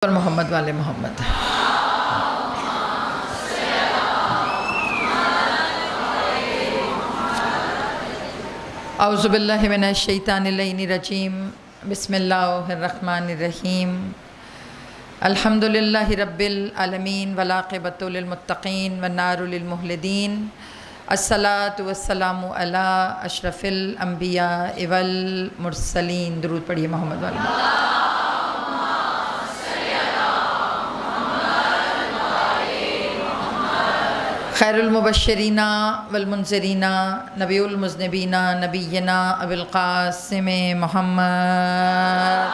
اور محمد والے محمد۔ اعوذ باللہ من الشیطان اللعین الرجیم، بسم اللہ الرحمن الرحیم۔ الحمدللہ رب العالمین والعاقبۃ للمتقین والنار للمخلدین، الصلاۃ والسلام علی اشرف الانبیاء والمرسلین۔ درود پڑھیے محمد والے محمد۔ خیر المبشرین والمنذرین، نبی المذنبین، نبینا ابو القاسم محمد۔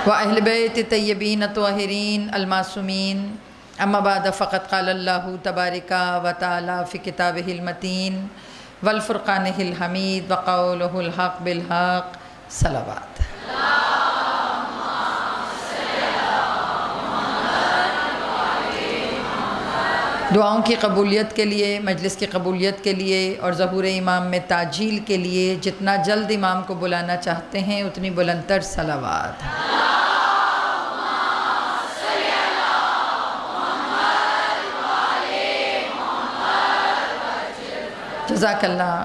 وأہل بیت طیبین الطاہرین المعصومین، اما بعد فقد قال اللہ تبارک و تعالی فی کتابہ المتین والفرقانہ الحمید وقولہ الحق بالحق۔ صلوات۔ دعاؤں کی قبولیت کے لیے، مجلس کی قبولیت کے لیے اور ظہور امام میں تعجیل کے لیے جتنا جلد امام کو بلانا چاہتے ہیں اتنی بلند تر صلوات۔ جزاک اللہ۔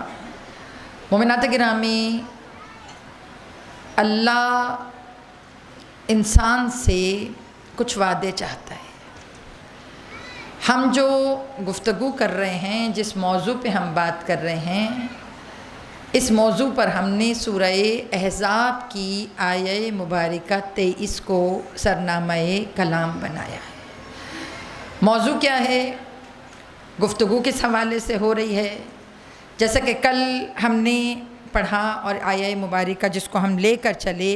مومنات گرامی، اللہ انسان سے کچھ وعدے چاہتا ہے۔ ہم جو گفتگو کر رہے ہیں، جس موضوع پہ ہم بات کر رہے ہیں، اس موضوع پر ہم نے سورہ احزاب کی آیہ مبارکہ 23 کو سرنامہ کلام بنایا ہے۔ موضوع کیا ہے؟ گفتگو کس حوالے سے ہو رہی ہے؟ جیسا کہ کل ہم نے پڑھا اور آیہ مبارکہ جس کو ہم لے کر چلے،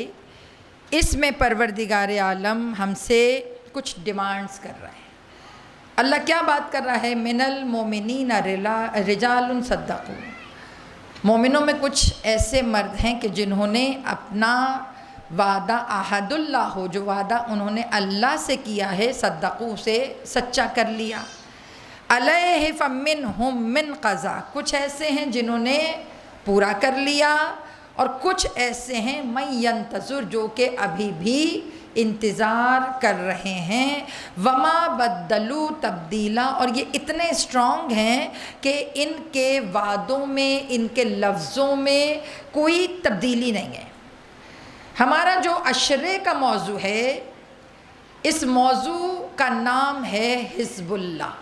اس میں پروردگار عالم ہم سے کچھ ڈیمانڈز کر رہا ہے۔ اللہ کیا بات کر رہا ہے؟ من المومنین رجال صدقوا۔ مومنوں میں کچھ ایسے مرد ہیں کہ جنہوں نے اپنا وعدہ عہد اللہ ہو، جو وعدہ انہوں نے اللہ سے کیا ہے، صدقوا سے سچا کر لیا۔ علیہ فمنہم من قضا، کچھ ایسے ہیں جنہوں نے پورا کر لیا، اور کچھ ایسے ہیں من ینتظر، جو کہ ابھی بھی انتظار کر رہے ہیں۔ وما بدلوا تبدیلا، اور یہ اتنے اسٹرانگ ہیں کہ ان کے وعدوں میں، ان کے لفظوں میں کوئی تبدیلی نہیں ہے۔ ہمارا جو عشرے کا موضوع ہے، اس موضوع کا نام ہے حزب اللہ۔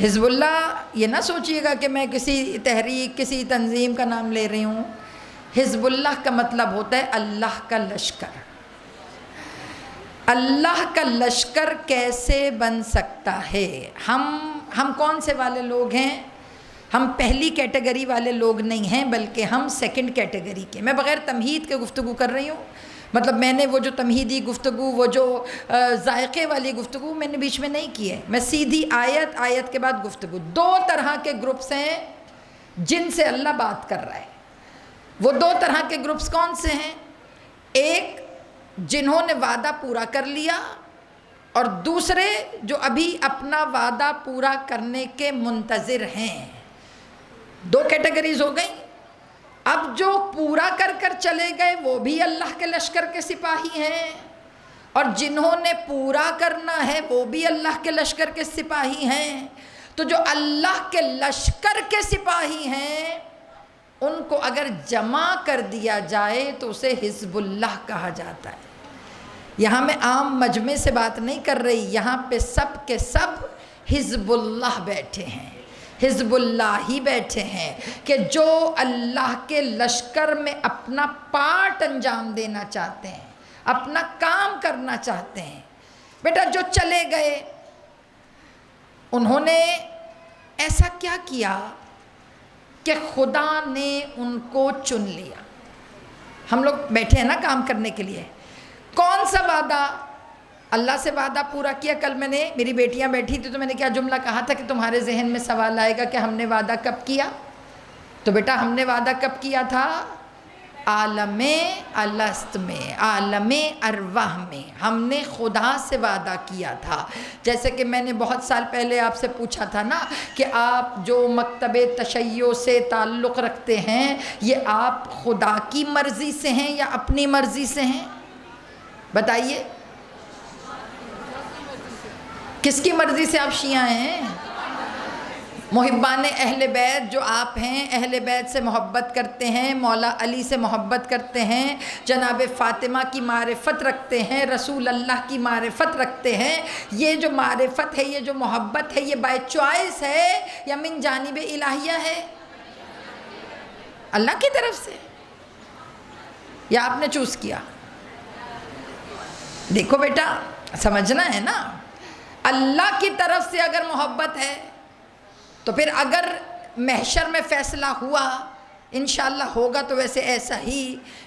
حزب اللہ، یہ نہ سوچئے گا کہ میں کسی تحریک، کسی تنظیم کا نام لے رہی ہوں۔ حزب اللہ کا مطلب ہوتا ہے اللہ کا لشکر۔ اللہ کا لشکر کیسے بن سکتا ہے؟ ہم کون سے والے لوگ ہیں؟ ہم پہلی کیٹیگری والے لوگ نہیں ہیں، بلکہ ہم سیکنڈ کیٹیگری کے۔ میں بغیر تمہید کے گفتگو کر رہی ہوں، مطلب میں نے وہ جو تمہیدی گفتگو، وہ جو ذائقے والی گفتگو میں نے بیچ میں نہیں کی ہے۔ میں سیدھی آیت کے بعد گفتگو۔ دو طرح کے گروپس ہیں جن سے اللہ بات کر رہا ہے۔ وہ دو طرح کے گروپس کون سے ہیں؟ ایک جنہوں نے وعدہ پورا کر لیا، اور دوسرے جو ابھی اپنا وعدہ پورا کرنے کے منتظر ہیں۔ دو کیٹیگریز ہو گئیں۔ اب جو پورا کر کر چلے گئے وہ بھی اللہ کے لشکر کے سپاہی ہیں، اور جنہوں نے پورا کرنا ہے وہ بھی اللہ کے لشکر کے سپاہی ہیں۔ تو جو اللہ کے لشکر کے سپاہی ہیں، ان کو اگر جمع کر دیا جائے تو اسے حزب اللہ کہا جاتا ہے۔ یہاں میں عام مجمع سے بات نہیں کر رہی، یہاں پہ سب کے سب حزب اللہ بیٹھے ہیں، حزب اللہ ہی بیٹھے ہیں کہ جو اللہ کے لشکر میں اپنا پارٹ انجام دینا چاہتے ہیں، اپنا کام کرنا چاہتے ہیں۔ بیٹا جو چلے گئے، انہوں نے ایسا کیا کیا کہ خدا نے ان کو چن لیا۔ ہم لوگ بیٹھے ہیں نا کام کرنے کے لیے۔ کون سا وعدہ؟ اللہ سے وعدہ پورا کیا۔ کل میں نے، میری بیٹیاں بیٹھی تھی تو میں نے کیا جملہ کہا تھا کہ تمہارے ذہن میں سوال آئے گا کہ ہم نے وعدہ کب کیا؟ تو بیٹا ہم نے وعدہ کب کیا تھا؟ عالم الست میں، عالم ارواح میں ہم نے خدا سے وعدہ کیا تھا. جیسے کہ میں نے بہت سال پہلے آپ سے پوچھا تھا نا کہ آپ جو مکتب تشیع سے تعلق رکھتے ہیں یہ آپ خدا کی مرضی سے ہیں یا اپنی مرضی سے ہیں؟ بتائیے، کس کی مرضی سے آپ شیعہ ہیں؟ محبان اہل بیت جو آپ ہیں، اہل بیت سے محبت کرتے ہیں، مولا علی سے محبت کرتے ہیں، جناب فاطمہ کی معرفت رکھتے ہیں، رسول اللہ کی معرفت رکھتے ہیں. یہ جو معرفت ہے، یہ جو محبت ہے، یہ بائی چوائس ہے یا من جانب الہیہ ہے؟ اللہ کی طرف سے یا آپ نے چوز کیا؟ دیکھو بیٹا، سمجھنا ہے نا، اللہ کی طرف سے اگر محبت ہے تو پھر اگر محشر میں فیصلہ ہوا، انشاءاللہ ہوگا تو ویسے ایسا ہی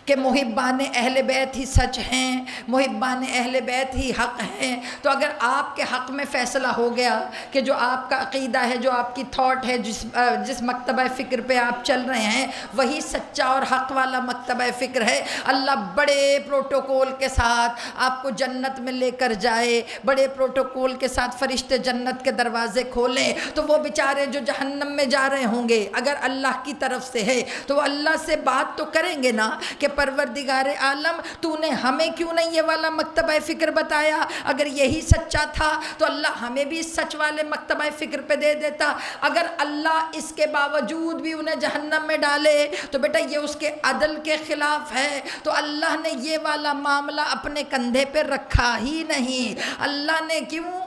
کہ محبان اہل بیت ہی سچ ہیں، محبان اہل بیت ہی حق ہیں. تو اگر آپ کے حق میں فیصلہ ہو گیا کہ جو آپ کا عقیدہ ہے، جو آپ کی تھاٹ ہے، جس مکتبہ فکر پہ آپ چل رہے ہیں وہی سچا اور حق والا مکتبہ فکر ہے، اللہ بڑے پروٹوکول کے ساتھ آپ کو جنت میں لے کر جائے، بڑے پروٹوکول کے ساتھ فرشتے جنت کے دروازے کھولیں، تو وہ بیچارے جو جہنم میں جا رہے ہوں گے اگر اللہ کی طرف سے ہے تو وہ اللہ سے بات تو کریں گے نا کہ پروردگار عالم تو نے ہمیں کیوں نہیں یہ والا مکتبہ فکر بتایا؟ اگر یہی سچا تھا تو اللہ ہمیں بھی سچ والے مکتبہ فکر پہ دے دیتا. اگر اللہ اس کے باوجود بھی انہیں جہنم میں ڈالے تو بیٹا یہ اس کے عدل کے خلاف ہے. تو اللہ نے یہ والا معاملہ اپنے کندھے پہ رکھا ہی نہیں. اللہ نے کیوں؟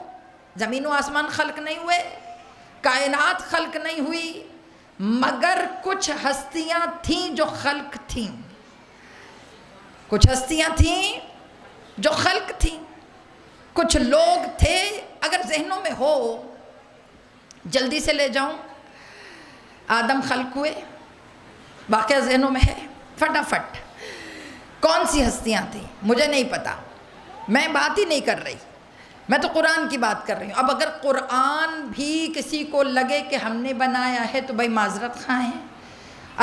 زمین و آسمان خلق نہیں ہوئے، کائنات خلق نہیں ہوئی، مگر کچھ ہستیاں تھیں جو خلق تھیں، کچھ ہستیاں تھیں جو خلق تھیں، کچھ لوگ تھے. اگر ذہنوں میں ہو، جلدی سے لے جاؤں، آدم خلق ہوئے، واقعہ ذہنوں میں ہے فٹافٹ. کون سی ہستیاں تھیں مجھے نہیں پتا، میں بات ہی نہیں کر رہی، میں تو قرآن کی بات کر رہی ہوں. اب اگر قرآن بھی کسی کو لگے کہ ہم نے بنایا ہے تو بھائی معذرت خواہ ہیں.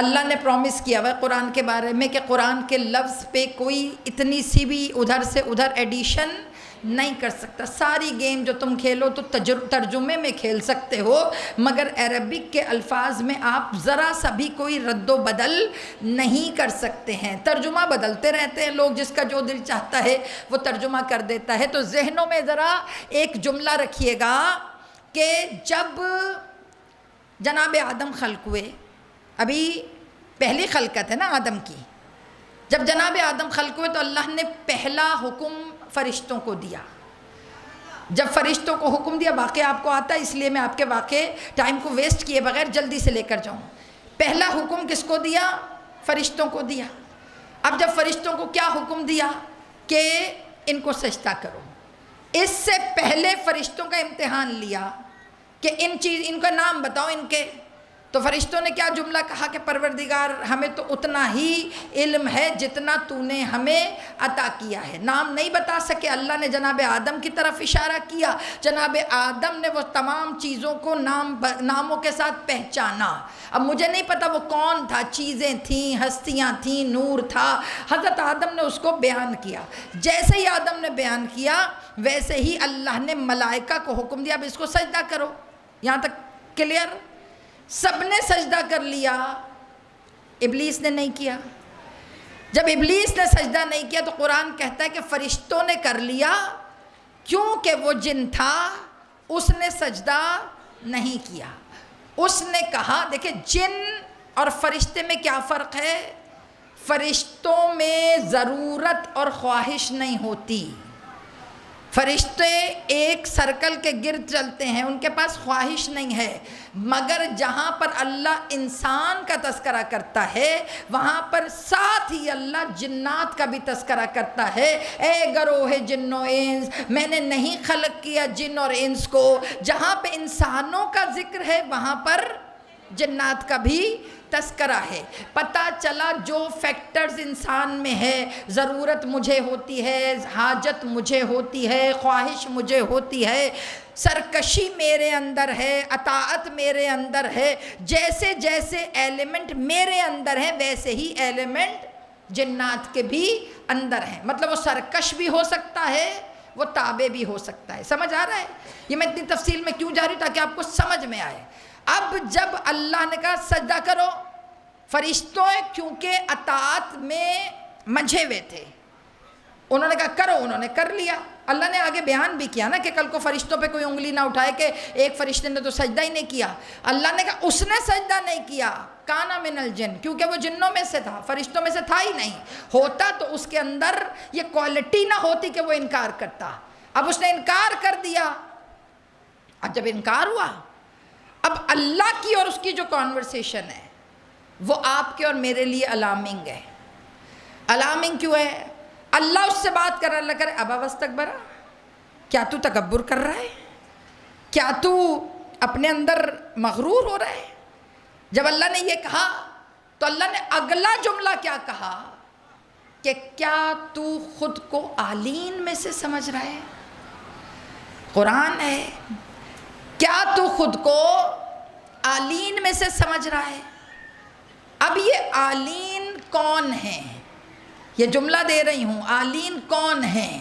اللہ نے پرومس کیا ہوا ہے قرآن کے بارے میں کہ قرآن کے لفظ پہ کوئی اتنی سی بھی ادھر سے ادھر ایڈیشن نہیں کر سکتا. ساری گیم جو تم کھیلو تو ترجمے میں کھیل سکتے ہو، مگر عربک کے الفاظ میں آپ ذرا سا بھی کوئی رد و بدل نہیں کر سکتے ہیں. ترجمہ بدلتے رہتے ہیں لوگ، جس کا جو دل چاہتا ہے وہ ترجمہ کر دیتا ہے. تو ذہنوں میں ذرا ایک جملہ رکھیے گا کہ جب جناب آدم خلق ہوئے، ابھی پہلی خلقت ہے نا آدم کی، جب جناب آدم خلق ہوئے تو اللہ نے پہلا حکم فرشتوں کو دیا. جب فرشتوں کو حکم دیا، واقعہ آپ کو آتا ہے اس لیے میں آپ کے واقعے ٹائم کو ویسٹ کیے بغیر جلدی سے لے کر جاؤں. پہلا حکم کس کو دیا؟ فرشتوں کو دیا. اب جب فرشتوں کو کیا حکم دیا کہ ان کو سجدہ کرو، اس سے پہلے فرشتوں کا امتحان لیا کہ ان کا نام بتاؤ ان کے. تو فرشتوں نے کیا جملہ کہا کہ پروردگار ہمیں تو اتنا ہی علم ہے جتنا تو نے ہمیں عطا کیا ہے. نام نہیں بتا سکے. اللہ نے جناب آدم کی طرف اشارہ کیا، جناب آدم نے وہ تمام چیزوں کو ناموں کے ساتھ پہچانا. اب مجھے نہیں پتا وہ کون تھا، چیزیں تھیں، ہستیاں تھیں، نور تھا. حضرت آدم نے اس کو بیان کیا. جیسے ہی آدم نے بیان کیا ویسے ہی اللہ نے ملائکہ کو حکم دیا اب اس کو سجدہ کرو. یہاں تک کلیئر؟ سب نے سجدہ کر لیا، ابلیس نے نہیں کیا. جب ابلیس نے سجدہ نہیں کیا تو قرآن کہتا ہے کہ فرشتوں نے کر لیا، کیونکہ وہ جن تھا اس نے سجدہ نہیں کیا. اس نے کہا، دیکھیں جن اور فرشتے میں کیا فرق ہے؟ فرشتوں میں ضرورت اور خواہش نہیں ہوتی. فرشتے ایک سرکل کے گرد چلتے ہیں، ان کے پاس خواہش نہیں ہے. مگر جہاں پر اللہ انسان کا تذکرہ کرتا ہے وہاں پر ساتھ ہی اللہ جنات کا بھی تذکرہ کرتا ہے. اے گروہ جن و انس، میں نے نہیں خلق کیا جن اور انس کو. جہاں پہ انسانوں کا ذکر ہے وہاں پر جنات کا بھی تذکرہ ہے. پتہ چلا جو فیکٹرز انسان میں ہے، ضرورت مجھے ہوتی ہے، حاجت مجھے ہوتی ہے، خواہش مجھے ہوتی ہے، سرکشی میرے اندر ہے، اطاعت میرے اندر ہے. جیسے جیسے ایلیمنٹ میرے اندر ہے ویسے ہی ایلیمنٹ جنات کے بھی اندر ہیں، مطلب وہ سرکش بھی ہو سکتا ہے، وہ تابع بھی ہو سکتا ہے۔ سمجھ آ رہا ہے؟ یہ میں اتنی تفصیل میں کیوں جا رہی ہوں؟ تاکہ آپ کو سمجھ میں آئے۔ اب جب اللہ نے کہا سجدہ کرو، فرشتوں کیونکہ اطاعت میں منجھے ہوئے تھے، انہوں نے کہا کرو، انہوں نے کر لیا۔ اللہ نے آگے بیان بھی کیا نا کہ کل کو فرشتوں پہ کوئی انگلی نہ اٹھائے کہ ایک فرشتے نے تو سجدہ ہی نہیں کیا۔ اللہ نے کہا اس نے سجدہ نہیں کیا، کانا من الجن، کیونکہ وہ جنوں میں سے تھا، فرشتوں میں سے تھا ہی نہیں۔ ہوتا تو اس کے اندر یہ کوالٹی نہ ہوتی کہ وہ انکار کرتا۔ اب اس نے انکار کر دیا۔ اب جب انکار ہوا، اب اللہ کی اور اس کی جو کانورسیشن ہے وہ آپ کے اور میرے لیے الارمنگ ہے۔ الارمنگ کیوں ہے؟ اللہ اس سے بات کر رہا، اللہ کرے ابا واستکبر، کیا تو تکبر کر رہا ہے؟ کیا تو اپنے اندر مغرور ہو رہا ہے؟ جب اللہ نے یہ کہا تو اللہ نے اگلا جملہ کیا کہا کہ کیا تو خود کو عالین میں سے سمجھ رہا ہے؟ قرآن ہے، کیا تو خود کو عالین میں سے سمجھ رہا ہے؟ اب یہ عالین کون ہیں؟ یہ جملہ دے رہی ہوں، عالین کون ہیں؟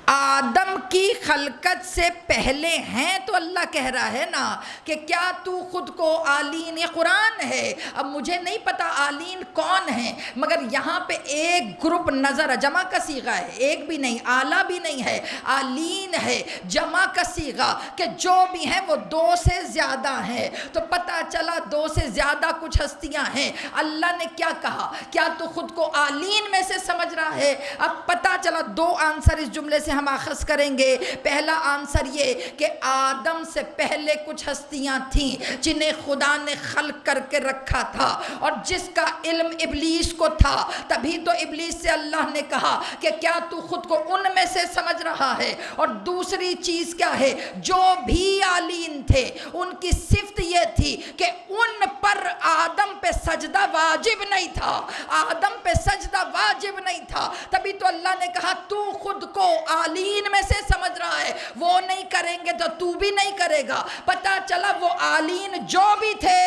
آدم کی خلقت سے پہلے ہیں، تو اللہ کہہ رہا ہے نا کہ کیا تو خود کو عالین، یہ قرآن ہے۔ اب مجھے نہیں پتا عالین کون ہیں، مگر یہاں پہ ایک گروپ نظر ہے، جمع کا صیغہ ہے، ایک بھی نہیں، اعلیٰ بھی نہیں ہے، عالین ہے، جمع کا صیغہ، کہ جو بھی ہیں وہ دو سے زیادہ ہیں۔ تو پتہ چلا دو سے زیادہ کچھ ہستیاں ہیں۔ اللہ نے کیا کہا؟ کیا تو خود کو عالین میں سے سمجھ رہا ہے؟ اب پتہ چلا دو آنسر اس جملے سے ہم آخذ کریں گے۔ پہلا آنسر یہ کہ آدم سے پہلے کچھ ہستیاں تھیں جنہیں خدا نے خلق کر کے رکھا تھا، اور جس کا علم ابلیس کو تھا، تبھی تو ابلیس سے اللہ نے کہا کہ کیا تو خود کو ان میں سے سمجھ رہا ہے؟ اور دوسری چیز کیا ہے؟ جو بھی عالین تھے ان کی صفت یہ تھی کہ ان پر آدم پہ سجدہ واجب نہیں تھا، آدم پہ سجدہ واجب نہیں تھا، تبھی تو اللہ نے کہا تو خود کو عالین میں سے سمجھ رہا ہے، وہ نہیں کریں گے تو تو بھی نہیں کرے گا۔ پتہ چلا وہ عالین جو بھی تھے،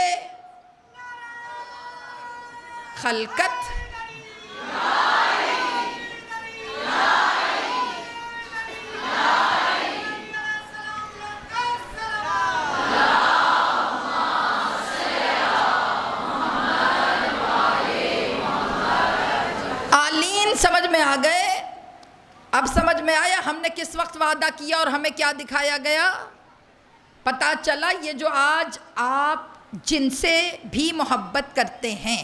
خلقت عالین سمجھ میں آ گئے۔ اب سمجھ میں آیا ہم نے کس وقت وعدہ کیا اور ہمیں کیا دکھایا گیا؟ پتہ چلا یہ جو آج آپ جن سے بھی محبت کرتے ہیں،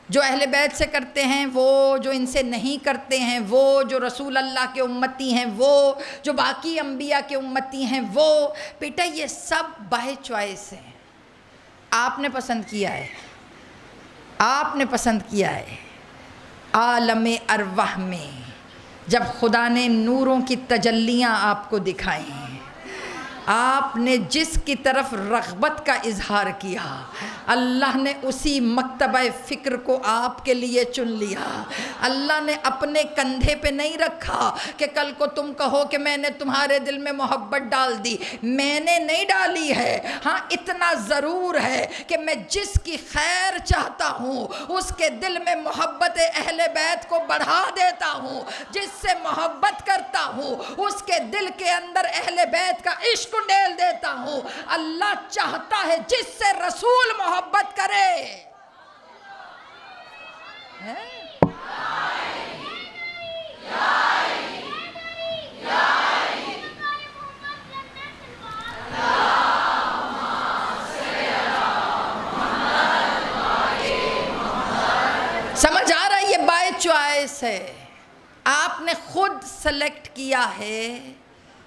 جو اہل بیت سے کرتے ہیں، وہ جو ان سے نہیں کرتے ہیں، وہ جو رسول اللہ کے امتی ہیں، وہ جو باقی انبیاء کے امتی ہیں، وہ بیٹا یہ سب بائی چوائس ہیں۔ آپ نے پسند کیا ہے، آپ نے پسند کیا ہے۔ عالم ارواح میں جب خدا نے نوروں کی تجلیاں آپ کو دکھائیں، آپ نے جس کی طرف رغبت کا اظہار کیا، اللہ نے اسی مکتبہ فکر کو آپ کے لیے چن لیا۔ اللہ نے اپنے کندھے پہ نہیں رکھا کہ کل کو تم کہو کہ میں نے تمہارے دل میں محبت ڈال دی، میں نے نہیں ڈالی ہے۔ ہاں اتنا ضرور ہے کہ میں جس کی خیر چاہتا ہوں اس کے دل میں محبت اہل بیت کو بڑھا دیتا ہوں، جس سے محبت کرتا ہوں اس کے دل کے اندر اہل بیت کا عشق ڈال دیتا ہوں۔ اللہ چاہتا ہے جس سے رسول محبت کرے۔ سمجھ آ رہا ہے؟ یہ بائی چوائس ہے، آپ نے خود سلیکٹ کیا ہے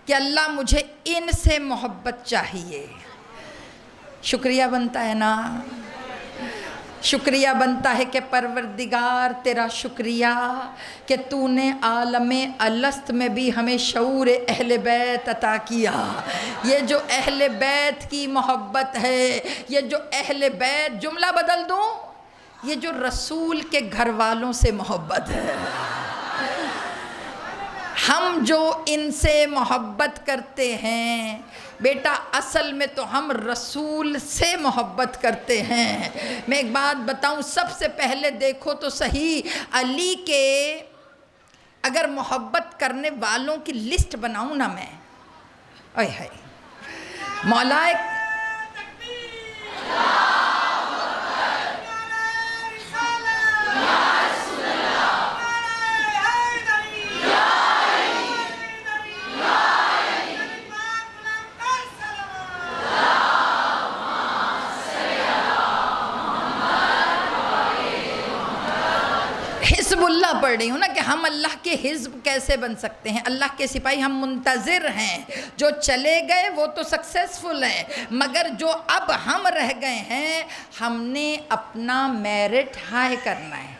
کہ اللہ مجھے ان سے محبت چاہیے۔ شکریہ بنتا ہے نا، شکریہ بنتا ہے کہ پروردگار تیرا شکریہ کہ تو نے عالم الست میں بھی ہمیں شعور اہل بیت عطا کیا۔ یہ جو اہل بیت کی محبت ہے، یہ جو اہل بیت، جملہ بدل دوں، یہ جو رسول کے گھر والوں سے محبت ہے۔ ہم جو ان سے محبت کرتے ہیں بیٹا اصل میں تو ہم رسول سے محبت کرتے ہیں۔ میں ایک بات بتاؤں، سب سے پہلے دیکھو تو صحیح، علی کے اگر محبت کرنے والوں کی لسٹ بناؤں نا میں، اے ہائے مولا حزب اللہ پڑھ رہی ہوں نا کہ ہم اللہ کے حزب کیسے بن سکتے ہیں، اللہ کے سپاہی ہم منتظر ہیں، جو چلے گئے وہ تو سکسیسفل ہیں، مگر جو اب ہم رہ گئے ہیں ہم نے اپنا میرٹ ہائی کرنا ہے،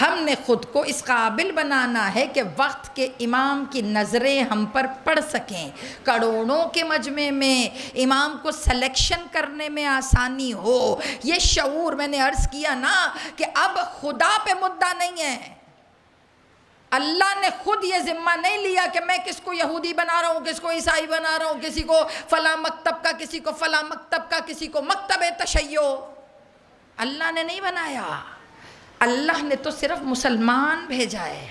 ہم نے خود کو اس قابل بنانا ہے کہ وقت کے امام کی نظریں ہم پر پڑ سکیں، کروڑوں کے مجمع میں امام کو سلیکشن کرنے میں آسانی ہو۔ یہ شعور میں نے عرض کیا نا کہ اب خدا پہ مدعا نہیں ہے، اللہ نے خود یہ ذمہ نہیں لیا کہ میں کس کو یہودی بنا رہا ہوں، کس کو عیسائی بنا رہا ہوں، کسی کو فلاں مکتب کا، کسی کو فلاں مکتب کا، کسی کو مکتب تشیع، اللہ نے نہیں بنایا، اللہ نے تو صرف مسلمان بھیجا ہے۔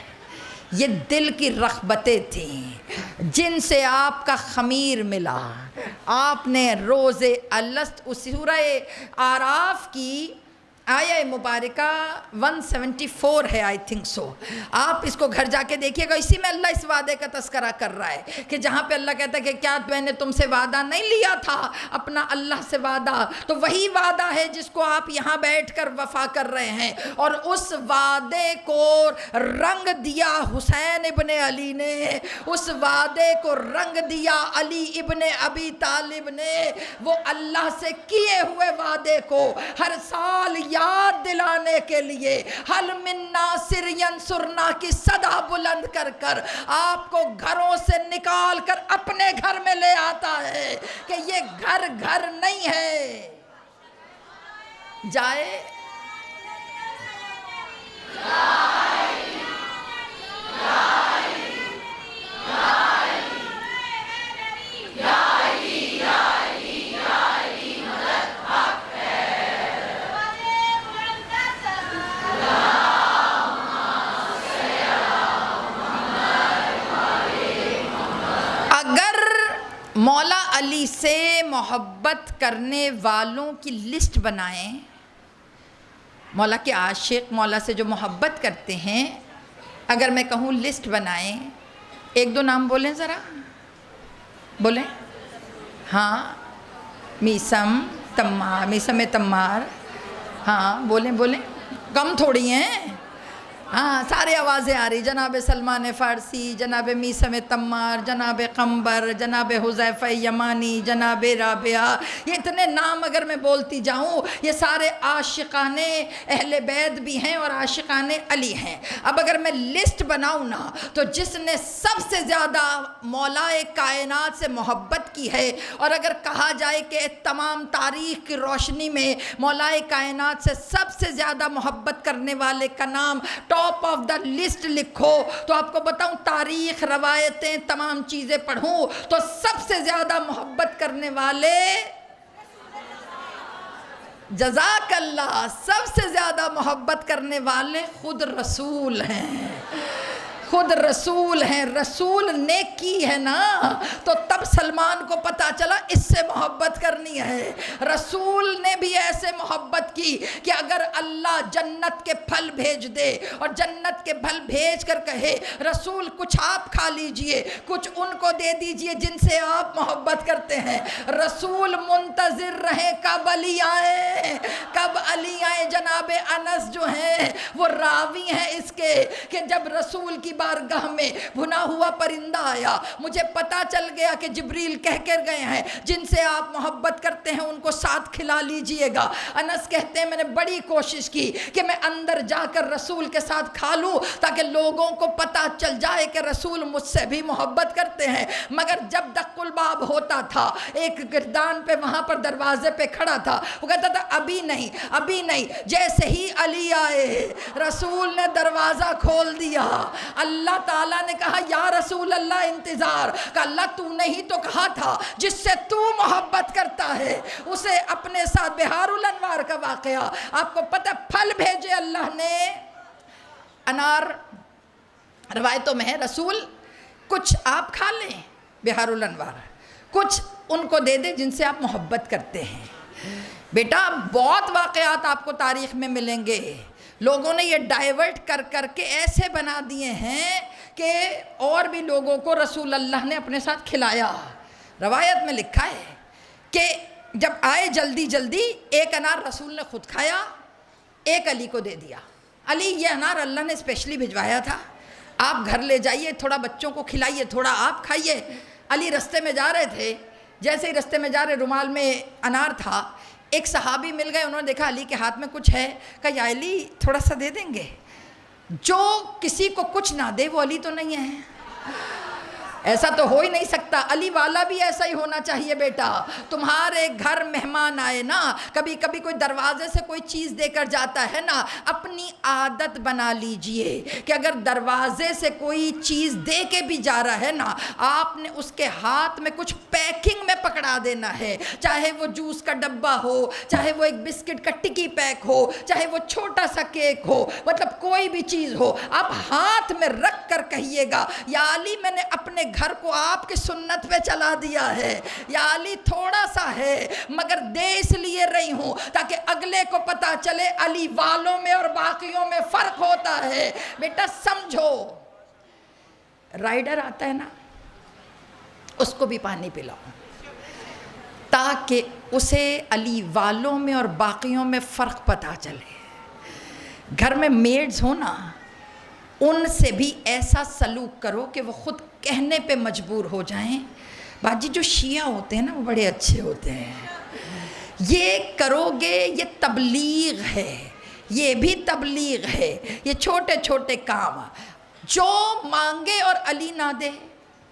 یہ دل کی رغبتیں تھیں جن سے آپ کا خمیر ملا، آپ نے روز الست، اس سورہ اعراف کی آیہ مبارکہ 174 ہے آئی تھنک سو، آپ اس کو گھر جا کے دیکھیے گا، اسی میں اللہ اس وعدے کا تذکرہ کر رہا ہے کہ جہاں پہ اللہ کہتا ہے کہ کیا میں نے تم سے وعدہ نہیں لیا تھا اپنا اللہ سے وعدہ، تو وہی وعدہ ہے جس کو آپ یہاں بیٹھ کر وفا کر رہے ہیں، اور اس وعدے کو رنگ دیا حسین ابن علی نے، اس وعدے کو رنگ دیا علی ابن ابی طالب نے، وہ اللہ سے کیے ہوئے وعدے کو ہر سال یاد دلانے کے لیے حل من ناصر ینصرنا کی صدا بلند کر کر آپ کو گھروں سے نکال کر اپنے گھر میں لے آتا ہے کہ یہ گھر گھر نہیں ہے۔ جائے مولا علی سے محبت کرنے والوں کی لسٹ بنائیں، مولا کے عاشق مولا سے جو محبت کرتے ہیں، اگر میں کہوں لسٹ بنائیں، ایک دو نام بولیں ذرا، بولیں، ہاں میثم تمار، ہاں بولیں، کم تھوڑی ہیں، ہاں سارے آوازیں آ رہی، جناب سلمان فارسی، جناب میثم تمار، جناب قنبر، جناب حذیفہ یمانی، جناب رابعہ، یہ اتنے نام اگر میں بولتی جاؤں، یہ سارے عاشقان اہل بیت بھی ہیں اور عاشقان علی ہیں۔ اب اگر میں لسٹ بناؤں نا تو جس نے سب سے زیادہ مولا کائنات سے محبت کی ہے، اور اگر کہا جائے کہ تمام تاریخ کی روشنی میں مولا کائنات سے سب سے زیادہ محبت کرنے والے کا نام ٹاپ آف دا لسٹ لکھو، تو آپ کو بتاؤں تاریخ، روایتیں، تمام چیزیں پڑھوں تو سب سے زیادہ محبت کرنے والے، جزاک اللہ، سب سے زیادہ محبت کرنے والے خود رسول ہیں، خود رسول ہیں۔ رسول نے کی ہے نا تو تب سلمان کو پتا چلا اس سے محبت کرنی ہے۔ رسول نے بھی ایسے محبت کی کہ اگر اللہ جنت کے پھل بھیج دے اور جنت کے پھل بھیج کر کہے رسول کچھ آپ کھا لیجئے، کچھ ان کو دے دیجئے جن سے آپ محبت کرتے ہیں، رسول منتظر رہے کب علی آئے، کب علی آئے۔ جناب انس جو ہیں وہ راوی ہیں اس کے کہ جب رسول کی بارگاہ میں بھنا ہوا پرندہ آیا، مجھے پتا چل گیا کہ جبریل کہہ کر گئے ہیں جن سے آپ محبت کرتے ہیں ان کو ساتھ کھلا لیجئے گا۔ انس کہتے ہیں میں نے بڑی کوشش کی کہ میں اندر جا کر رسول کے ساتھ کھا لوں تاکہ لوگوں کو پتا چل جائے کہ رسول مجھ سے بھی محبت کرتے ہیں، مگر جب دق الباب ہوتا تھا ایک گردان پہ وہاں پر دروازے پہ کھڑا تھا، وہ کہتا تھا ابھی نہیں۔ جیسے ہی علی آئے رسول نے دروازہ کھول دیا، اللہ تعالیٰ نے کہا یا رسول اللہ انتظار، کہ اللہ تو نے ہی تو کہا تھا جس سے تو محبت کرتا ہے اسے اپنے ساتھ۔ بہار الانوار کا واقعہ آپ کو پتہ، پھل بھیجے اللہ نے، انار روایتوں میں ہے رسول کچھ آپ کھا لیں بہار الانوار، کچھ ان کو دے دیں جن سے آپ محبت کرتے ہیں۔ بیٹا بہت واقعات آپ کو تاریخ میں ملیں گے، لوگوں نے یہ ڈائیورٹ کر کر کے ایسے بنا دیے ہیں کہ اور بھی لوگوں کو رسول اللہ نے اپنے ساتھ کھلایا۔ روایت میں لکھا ہے کہ جب آئے جلدی جلدی ایک انار رسول نے خود کھایا، ایک علی کو دے دیا، علی یہ انار اللہ نے اسپیشلی بھجوایا تھا، آپ گھر لے جائیے، تھوڑا بچوں کو کھلائیے، تھوڑا آپ کھائیے۔ علی رستے میں جا رہے تھے، جیسے ہی رستے میں جا رہے رومال میں انار تھا، ایک صحابی مل گئے، انہوں نے دیکھا علی کے ہاتھ میں کچھ ہے، کہا یا علی تھوڑا سا دے دیں گے؟ جو کسی کو کچھ نہ دے وہ علی تو نہیں ہے، ایسا تو ہو ہی نہیں سکتا۔ علی والا بھی ایسا ہی ہونا چاہیے بیٹا۔ تمہارے گھر مہمان آئے نا، کبھی کبھی کوئی دروازے سے کوئی چیز دے کر جاتا ہے نا، اپنی عادت بنا لیجئے کہ اگر دروازے سے کوئی چیز دے کے بھی جا رہا ہے نا، آپ نے اس کے ہاتھ میں کچھ پیکنگ میں پکڑا دینا ہے، چاہے وہ جوس کا ڈبہ ہو، چاہے وہ ایک بسکٹ کا ٹکی پیک ہو، چاہے وہ چھوٹا سا کیک ہو، مطلب کوئی بھی چیز ہو، آپ ہاتھ میں رکھ کر کہیے گا یا علی میں نے اپنے گھر کو آپ کی سنت پہ چلا دیا ہے، یا علی تھوڑا سا ہے مگر دے اس لیے رہی ہوں تاکہ اگلے کو پتا چلے علی والوں میں اور باقیوں میں فرق ہوتا ہے۔ بیٹا سمجھو، رائڈر آتا ہے نا، اس کو بھی پانی پلاؤ تاکہ اسے علی والوں میں اور باقیوں میں فرق پتا چلے۔ گھر میں میڈز ہو نا، ان سے بھی ایسا سلوک کرو کہ وہ خود کہنے پہ مجبور ہو جائیں، باجی جو شیعہ ہوتے ہیں نا وہ بڑے اچھے ہوتے ہیں، یہ کرو گے یہ تبلیغ ہے، یہ بھی تبلیغ ہے، یہ چھوٹے چھوٹے کام جو مانگے اور علی نہ دے۔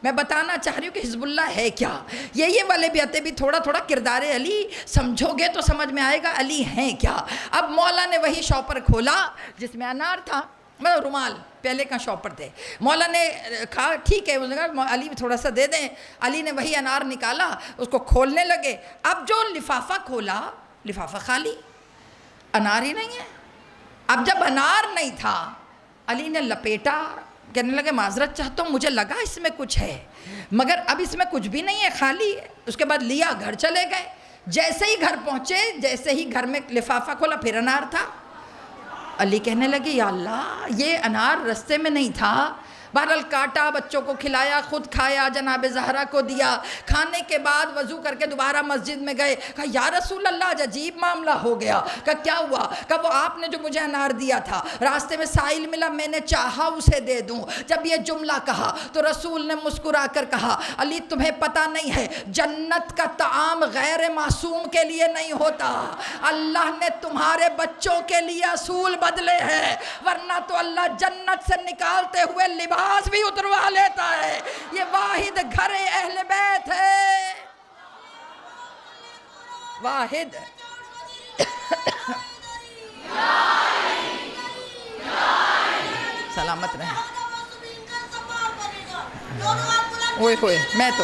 میں بتانا چاہ رہی ہوں کہ حزب اللہ ہے کیا، یہ والے بیعتیں بھی تھوڑا تھوڑا کردار علی سمجھو گے تو سمجھ میں آئے گا علی ہیں کیا۔ اب مولا نے وہی شاپر کھولا جس میں انار تھا، مطلب رومال پہلے کا شاپر تھے، مولا نے کہا ٹھیک ہے، انہوں نے کہا علی تھوڑا سا دے دیں، علی نے وہی انار نکالا، اس کو کھولنے لگے، اب جو لفافہ کھولا لفافہ خالی، انار ہی نہیں ہے۔ اب جب انار نہیں تھا علی نے لپیٹا، کہنے لگے معذرت چاہتا ہوں، مجھے لگا اس میں کچھ ہے مگر اب اس میں کچھ بھی نہیں ہے، خالی ہے۔ اس کے بعد لیا گھر چلے گئے، جیسے ہی گھر پہنچے، جیسے ہی گھر میں لفافہ کھولا پھر انار تھا۔ علی کہنے لگے یا اللہ یہ انار رستے میں نہیں تھا، بہرحال کاٹا، بچوں کو کھلایا، خود کھایا، جناب زہرا کو دیا، کھانے کے بعد وضو کر کے دوبارہ مسجد میں گئے، کہا یا رسول اللہ آج عجیب معاملہ ہو گیا۔ کہا کیا ہوا؟ کہا وہ آپ نے جو مجھے انار دیا تھا، راستے میں سائل ملا، میں نے چاہا اسے دے دوں، جب یہ جملہ کہا تو رسول نے مسکرا کر کہا علی تمہیں پتہ نہیں ہے جنت کا طعام غیر معصوم کے لیے نہیں ہوتا، اللہ نے تمہارے بچوں کے لیے اصول بدلے ہیں، ورنہ تو اللہ جنت سے نکالتے ہوئے لباس بھی اتروا لیتا ہے۔ یہ واحد گھر اہل بیت ہے، واحد۔ سلامت رہیں، اوئے ہوئے میں تو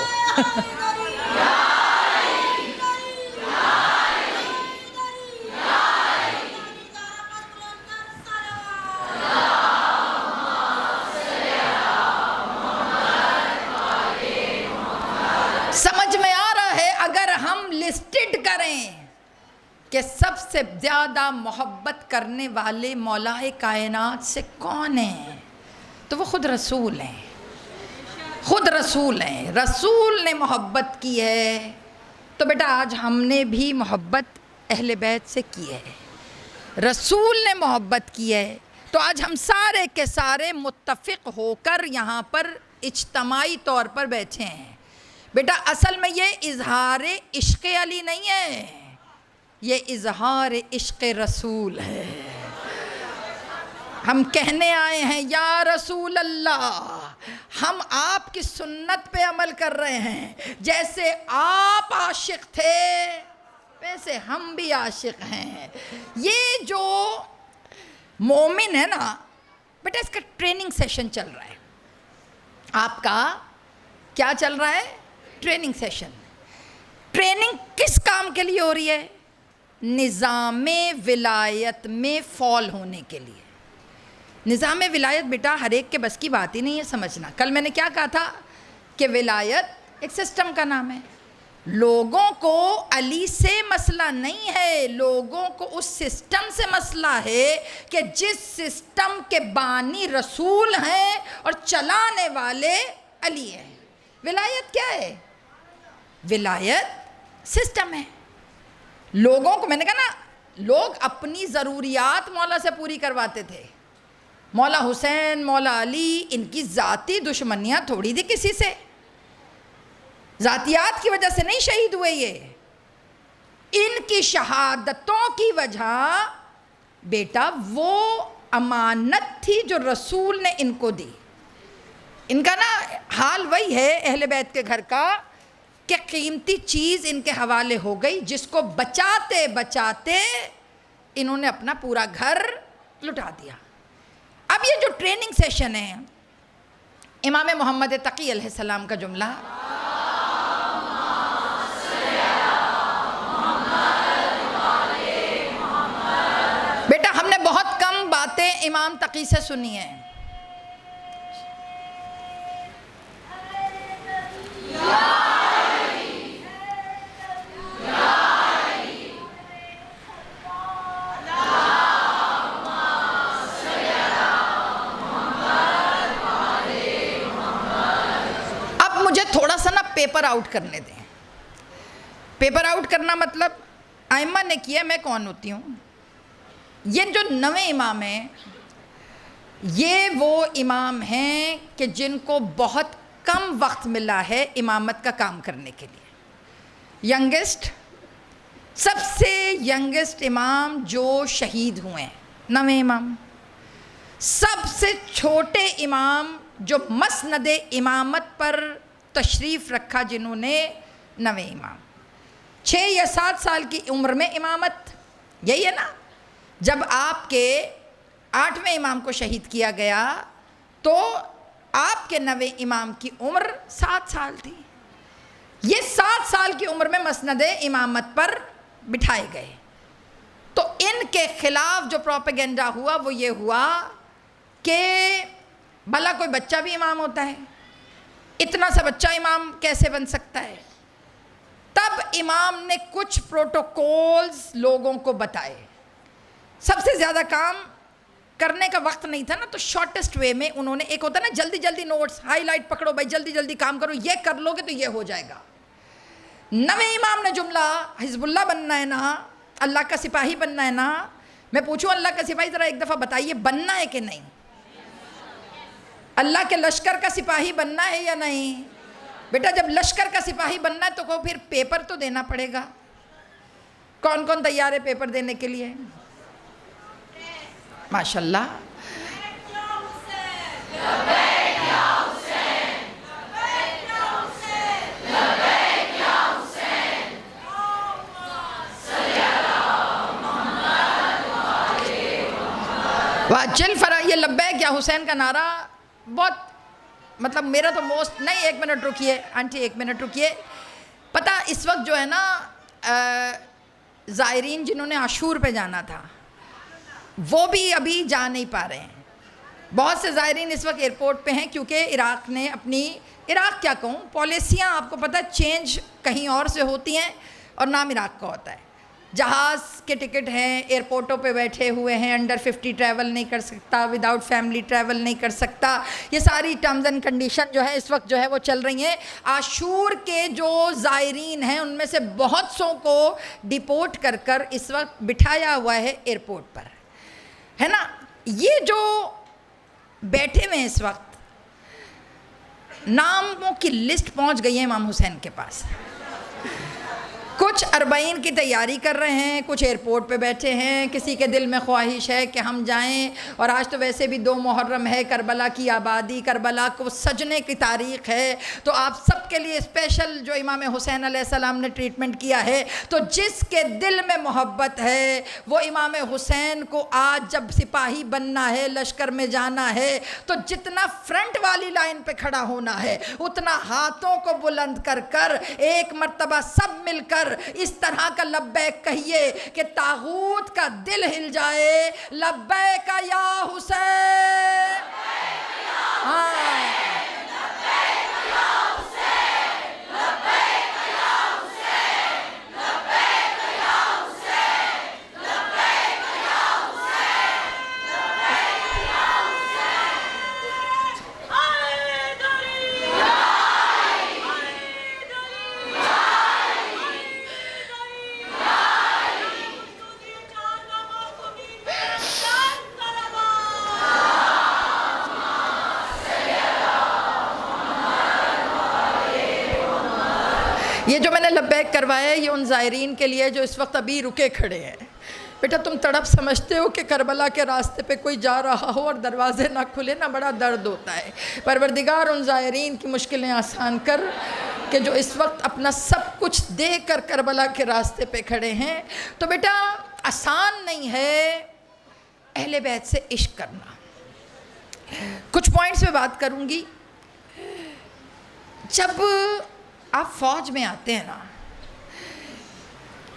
سمجھ میں آ رہا ہے، اگر ہم لسٹڈ کریں کہ سب سے زیادہ محبت کرنے والے مولا کائنات سے کون ہیں، تو وہ خود رسول ہیں، خود رسول ہیں۔ رسول نے محبت کی ہے تو بیٹا آج ہم نے بھی محبت اہل بیت سے کی ہے، رسول نے محبت کی ہے تو آج ہم سارے کے سارے متفق ہو کر یہاں پر اجتماعی طور پر بیٹھے ہیں۔ بیٹا اصل میں یہ اظہار عشق علی نہیں ہے، یہ اظہار عشق رسول ہے۔ ہم کہنے آئے ہیں یا رسول اللہ، ہم آپ کی سنت پہ عمل کر رہے ہیں، جیسے آپ عاشق تھے ویسے ہم بھی عاشق ہیں۔ یہ جو مومن ہے نا بیٹا، اس کا ٹریننگ سیشن چل رہا ہے، آپ کا کیا چل رہا ہے؟ Training session. ٹریننگ کس کام کے لیے ہو رہی ہے؟ نظام ولایت میں فال ہونے کے لیے. نظام ولایت بیٹا ہر ایک کے بس کی بات ہی نہیں ہے سمجھنا. کل میں نے کیا کہا تھا کہ ولایت ایک سسٹم کا نام ہے. لوگوں کو علی سے مسئلہ نہیں ہے, لوگوں کو اس سسٹم سے مسئلہ ہے کہ جس سسٹم کے بانی رسول ہیں اور چلانے والے علی ہیں. ولایت کیا ہے؟ ولایت سسٹم ہے. لوگوں کو, میں نے کہا نا, لوگ اپنی ضروریات مولا سے پوری کرواتے تھے. مولا حسین, مولا علی, ان کی ذاتی دشمنیاں تھوڑی تھی کسی سے, ذاتیات کی وجہ سے نہیں شہید ہوئے یہ. ان کی شہادتوں کی وجہ بیٹا وہ امانت تھی جو رسول نے ان کو دی. ان کا نا حال وہی ہے اہل بیت کے گھر کا کہ قیمتی چیز ان کے حوالے ہو گئی جس کو بچاتے بچاتے انہوں نے اپنا پورا گھر لٹا دیا. اب یہ جو ٹریننگ سیشن ہے, امام محمد تقی علیہ السلام کا جملہ, بیٹا ہم نے بہت کم باتیں امام تقی سے سنی ہیں. تھوڑا سا نا پیپر آؤٹ کرنے دیں. پیپر آؤٹ کرنا مطلب ائمہ نے کیا, میں کون ہوتی ہوں. یہ جو نویں امام ہیں یہ وہ امام ہیں کہ جن کو بہت کم وقت ملا ہے امامت کا کام کرنے کے لیے. ینگسٹ, سب سے ینگسٹ امام جو شہید ہوئے ہیں نویں امام. سب سے چھوٹے امام جو مسند امامت پر تشریف رکھا جنہوں نے نویں امام. 6 یا 7 سال کی عمر میں امامت, یہی ہے نا. جب آپ کے 8ویں امام کو شہید کیا گیا تو آپ کے 9ویں امام کی عمر 7 سال تھی. یہ 7 سال کی عمر میں مسند امامت پر بٹھائے گئے. تو ان کے خلاف جو پروپیگنڈا ہوا وہ یہ ہوا کہ بھلا کوئی بچہ بھی امام ہوتا ہے, اتنا سا بچہ امام کیسے بن سکتا ہے. تب امام نے کچھ پروٹوکولز لوگوں کو بتائے. سب سے زیادہ کام کرنے کا وقت نہیں تھا نا, تو شارٹسٹ وے میں انہوں نے, ایک ہوتا ہے نا جلدی جلدی نوٹس, ہائی لائٹ پکڑو بھائی, جلدی جلدی کام کرو, یہ کر لو گے تو یہ ہو جائے گا. نویں امام نے جملہ, حزب اللہ بننا ہے نا, اللہ کا سپاہی بننا ہے نا. میں پوچھوں اللہ کا سپاہی, ذرا ایک دفعہ بتائیے بننا ہے کہ نہیں؟ اللہ کے لشکر کا سپاہی بننا ہے یا نہیں؟ بیٹا جب لشکر کا سپاہی بننا ہے تو کو پھر پیپر تو دینا پڑے گا. کون کون تیار ہے پیپر دینے کے لیے؟ ماشاءاللہ. واجل فرائیے لبیک یا حسین کا نعرہ بہت, مطلب میرا تو موسٹ نہیں. 1 منٹ رکیے آنٹی, 1 منٹ رکیے. پتہ اس وقت جو ہے نا زائرین جنہوں نے عاشور پہ جانا تھا وہ بھی ابھی جا نہیں پا رہے ہیں. بہت سے زائرین اس وقت ایئرپورٹ پہ ہیں کیونکہ عراق نے اپنی, عراق کیا کہوں, پالیسیاں آپ کو پتہ چینج کہیں اور سے ہوتی ہیں اور نام عراق کا ہوتا ہے. جہاز کے ٹکٹ ہیں, ایئرپورٹوں پہ بیٹھے ہوئے ہیں, انڈر 50 ٹریول نہیں کر سکتا, وداؤٹ فیملی ٹریول نہیں کر سکتا. یہ ساری ٹرمز اینڈ کنڈیشن جو ہے اس وقت جو ہے وہ چل رہی ہیں. عاشور کے جو زائرین ہیں ان میں سے بہت سو کو ڈیپورٹ کر کر اس وقت بٹھایا ہوا ہے ایئرپورٹ پر, ہے نا. یہ جو بیٹھے ہوئے ہیں اس وقت, ناموں کی لسٹ پہنچ گئی ہے امام حسین کے پاس. کچھ کچھ اربعین کی تیاری کر رہے ہیں، کچھ ایئرپورٹ پہ بیٹھے ہیں، کسی کے دل میں خواہش ہے کہ ہم جائیں، اور آج تو ویسے بھی 2 محرم ہے، کربلا کی آبادی، کربلا کو سجنے کی تاریخ ہے، تو آپ سب کے لیے اسپیشل جو امام حسین علیہ السلام نے ٹریٹمنٹ کیا ہے، تو جس کے دل میں محبت ہے وہ امام حسین کو آج جب سپاہی بننا ہے، لشکر میں جانا ہے، تو جتنا فرنٹ والی لائن پہ کھڑا ہونا ہے اتنا ہاتھوں کو بلند کر کر ایک مرتبہ سب مل کر اس طرح کا لبیک کہیے کہ طاغوت کا دل ہل جائے، لبیک یا حسین، ہاں یہ جو میں نے لبیک کروایا ہے یہ ان زائرین کے لیے جو اس وقت ابھی رکے کھڑے ہیں۔ بیٹا تم تڑپ سمجھتے ہو کہ کربلا کے راستے پہ کوئی جا رہا ہو اور دروازے نہ کھلے، نہ بڑا درد ہوتا ہے۔ پروردگار ان زائرین کی مشکلیں آسان کر کہ جو اس وقت اپنا سب کچھ دے کر کربلا کے راستے پہ کھڑے ہیں۔ تو بیٹا آسان نہیں ہے اہل بیت سے عشق کرنا۔ کچھ پوائنٹس میں بات کروں گی۔ جب آپ فوج میں آتے ہیں نا،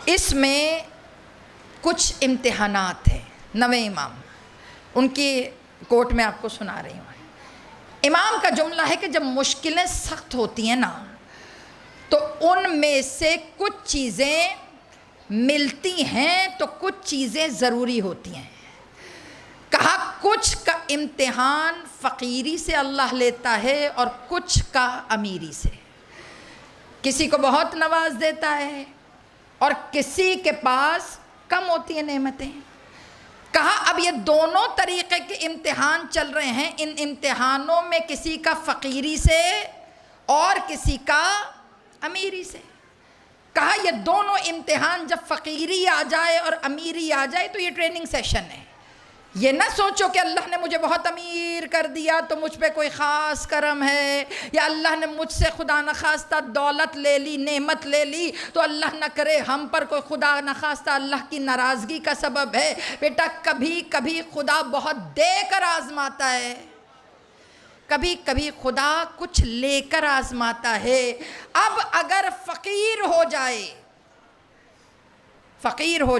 اس میں کچھ امتحانات ہیں۔ نویں امام ان کی کوٹ میں آپ کو سنا رہی ہوں۔ امام کا جملہ ہے کہ جب مشکلیں سخت ہوتی ہیں نا تو ان میں سے کچھ چیزیں ملتی ہیں تو کچھ چیزیں ضروری ہوتی ہیں۔ کہا کچھ کا امتحان فقیری سے اللہ لیتا ہے اور کچھ کا امیری سے۔ کسی کو بہت نواز دیتا ہے اور کسی کے پاس کم ہوتی ہیں نعمتیں۔ کہا اب یہ دونوں طریقے کے امتحان چل رہے ہیں، ان امتحانوں میں کسی کا فقیری سے اور کسی کا امیری سے۔ کہا یہ دونوں امتحان جب فقیری آ جائے اور امیری آ جائے تو یہ ٹریننگ سیشن ہے۔ یہ نہ سوچو کہ اللہ نے مجھے بہت امیر کر دیا تو مجھ پہ کوئی خاص کرم ہے، یا اللہ نے مجھ سے خدا نخواستہ دولت لے لی، نعمت لے لی تو اللہ نہ کرے ہم پر کوئی خدا نخواستہ اللہ کی ناراضگی کا سبب ہے۔ بیٹا کبھی کبھی خدا بہت دے کر آزماتا ہے، کبھی کبھی خدا کچھ لے کر آزماتا ہے۔ اب اگر فقیر ہو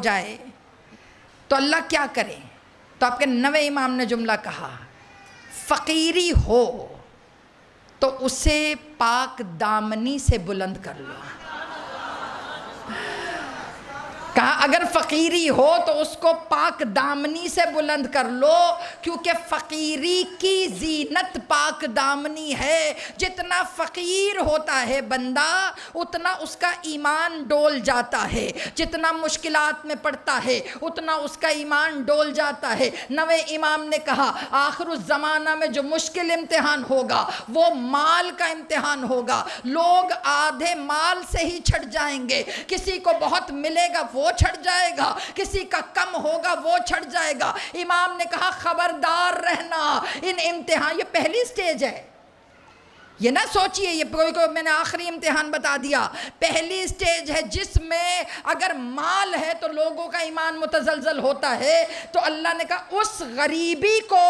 جائے تو اللہ کیا کرے؟ تو آپ کے نویں امام نے جملہ کہا، فقیری ہو تو اسے پاک دامنی سے بلند کر لو۔ کہا اگر فقیری ہو تو اس کو پاک دامنی سے بلند کر لو، کیونکہ فقیری کی زینت پاک دامنی ہے۔ جتنا فقیر ہوتا ہے بندہ اتنا اس کا ایمان ڈول جاتا ہے، جتنا مشکلات میں پڑتا ہے اتنا اس کا ایمان ڈول جاتا ہے۔ نویں امام نے کہا آخر الزمانہ میں جو مشکل امتحان ہوگا وہ مال کا امتحان ہوگا۔ لوگ آدھے مال سے ہی چھٹ جائیں گے، کسی کو بہت ملے گا وہ چھٹ جائے گا، کسی کا کم ہوگا وہ چھٹ جائے گا۔ امام نے کہا خبردار رہنا ان امتحان، یہ پہلی سٹیج ہے، یہ نہ سوچئے یہ کوئی میں نے آخری امتحان بتا دیا۔ پہلی سٹیج ہے جس میں اگر مال ہے تو لوگوں کا ایمان متزلزل ہوتا ہے، تو اللہ نے کہا اس غریبی کو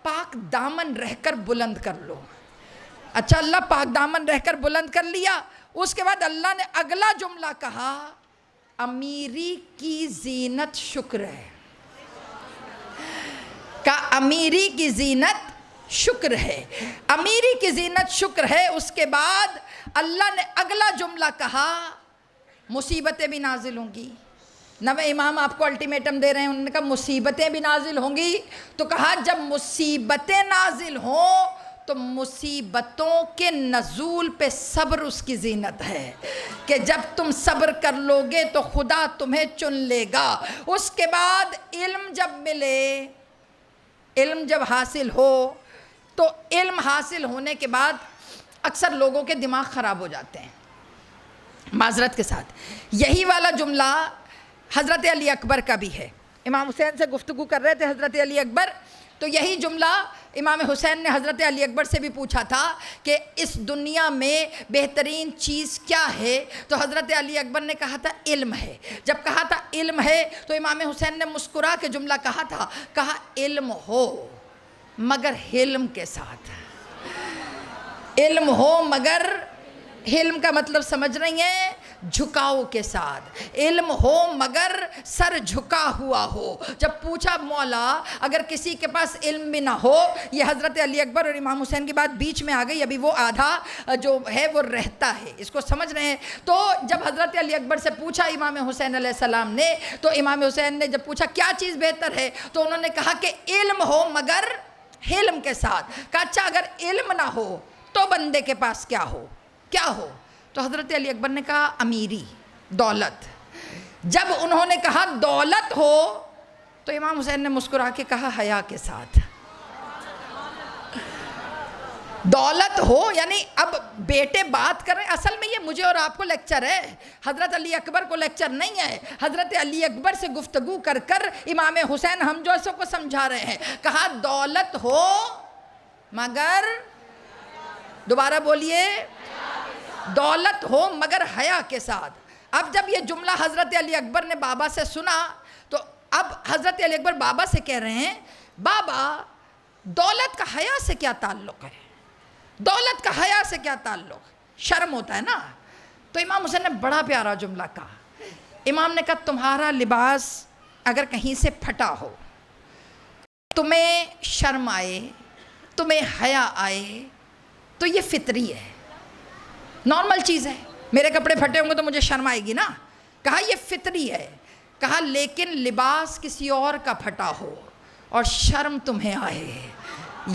پاک دامن رہ کر بلند کر لو۔ اچھا اللہ پاک دامن رہ کر بلند کر لیا، اس کے بعد اللہ نے اگلا جملہ کہا امیری کی زینت شکر ہے۔ کہا امیری کی زینت شکر ہے، امیری کی زینت شکر ہے۔ اس کے بعد اللہ نے اگلا جملہ کہا مصیبتیں بھی نازل ہوں گی۔ نویں امام آپ کو الٹیمیٹم دے رہے ہیں، انہوں نے کہا مصیبتیں بھی نازل ہوں گی، تو کہا جب مصیبتیں نازل ہوں تو مصیبتوں کے نزول پہ صبر اس کی زینت ہے، کہ جب تم صبر کر لو گے تو خدا تمہیں چن لے گا۔ اس کے بعد علم جب ملے، علم جب حاصل ہو، تو علم حاصل ہونے کے بعد اکثر لوگوں کے دماغ خراب ہو جاتے ہیں۔ معذرت کے ساتھ یہی والا جملہ حضرت علی اکبر کا بھی ہے. امام حسین سے گفتگو کر رہے تھے حضرت علی اکبر، تو یہی جملہ امام حسین نے حضرت علی اکبر سے بھی پوچھا تھا کہ اس دنیا میں بہترین چیز کیا ہے؟ تو حضرت علی اکبر نے کہا تھا علم ہے. جب کہا تھا علم ہے تو امام حسین نے مسکرا کے جملہ کہا تھا، کہا علم ہو مگر حلم کے ساتھ. علم ہو مگر، حلم کا مطلب سمجھ رہی ہیں؟ جھکاؤ کے ساتھ. علم ہو مگر سر جھکا ہوا ہو. جب پوچھا مولا اگر کسی کے پاس علم بھی نہ ہو، یہ حضرت علی اکبر اور امام حسین کی بات بیچ میں آ گئی، ابھی وہ آدھا جو ہے وہ رہتا ہے، اس کو سمجھ رہے ہیں؟ تو جب حضرت علی اکبر سے پوچھا امام حسین علیہ السلام نے، تو امام حسین نے جب پوچھا کیا چیز بہتر ہے، تو انہوں نے کہا کہ علم ہو مگر حلم کے ساتھ. کہا اچھا اگر علم نہ ہو تو بندے کے پاس کیا ہو؟ کیا ہو؟ تو حضرت علی اکبر نے کہا امیری، دولت. جب انہوں نے کہا دولت ہو تو امام حسین نے مسکرا کے کہا حیا کے ساتھ. دولت ہو یعنی اب بیٹے بات کر رہے ہیں، اصل میں یہ مجھے اور آپ کو لیکچر ہے، حضرت علی اکبر کو لیکچر نہیں ہے. حضرت علی اکبر سے گفتگو کر کر امام حسین ہم جیسوں کو سمجھا رہے ہیں. کہا دولت ہو مگر، دوبارہ بولیے، دولت ہو مگر حیا کے ساتھ. اب جب یہ جملہ حضرت علی اکبر نے بابا سے سنا تو اب حضرت علی اکبر بابا سے کہہ رہے ہیں بابا دولت کا حیا سے کیا تعلق ہے؟ دولت کا حیا سے کیا تعلق؟ شرم ہوتا ہے نا. تو امام حسین نے بڑا پیارا جملہ کہا. امام نے کہا تمہارا لباس اگر کہیں سے پھٹا ہو، تمہیں شرم آئے، تمہیں حیا آئے، تو یہ فطری ہے، نارمل چیز ہے. میرے کپڑے پھٹے ہوں گے تو مجھے شرم آئے گی نا. کہا یہ فطری ہے. کہا لیکن لباس کسی اور کا پھٹا ہو اور شرم تمہیں آئے،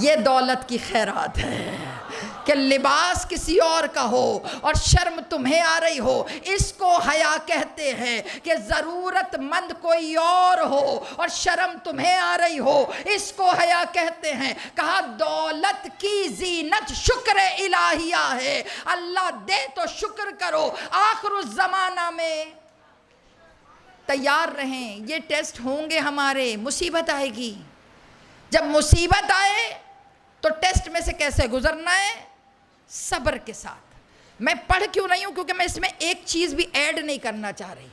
یہ دولت کی خیرات ہے کہ لباس کسی اور کا ہو اور شرم تمہیں آ رہی ہو. اس کو حیا کہتے ہیں کہ ضرورت مند کوئی اور ہو اور شرم تمہیں آ رہی ہو، اس کو حیا کہتے ہیں. کہا دولت کی زینت شکر الہیہ ہے، اللہ دے تو شکر کرو. آخر الزمانہ میں تیار رہیں، یہ ٹیسٹ ہوں گے ہمارے، مصیبت آئے گی. جب مصیبت آئے تو ٹیسٹ میں سے کیسے گزرنا ہے؟ صبر کے ساتھ. میں پڑھ کیوں نہیں ہوں؟ کیونکہ میں اس میں ایک چیز بھی ایڈ نہیں کرنا چاہ رہی.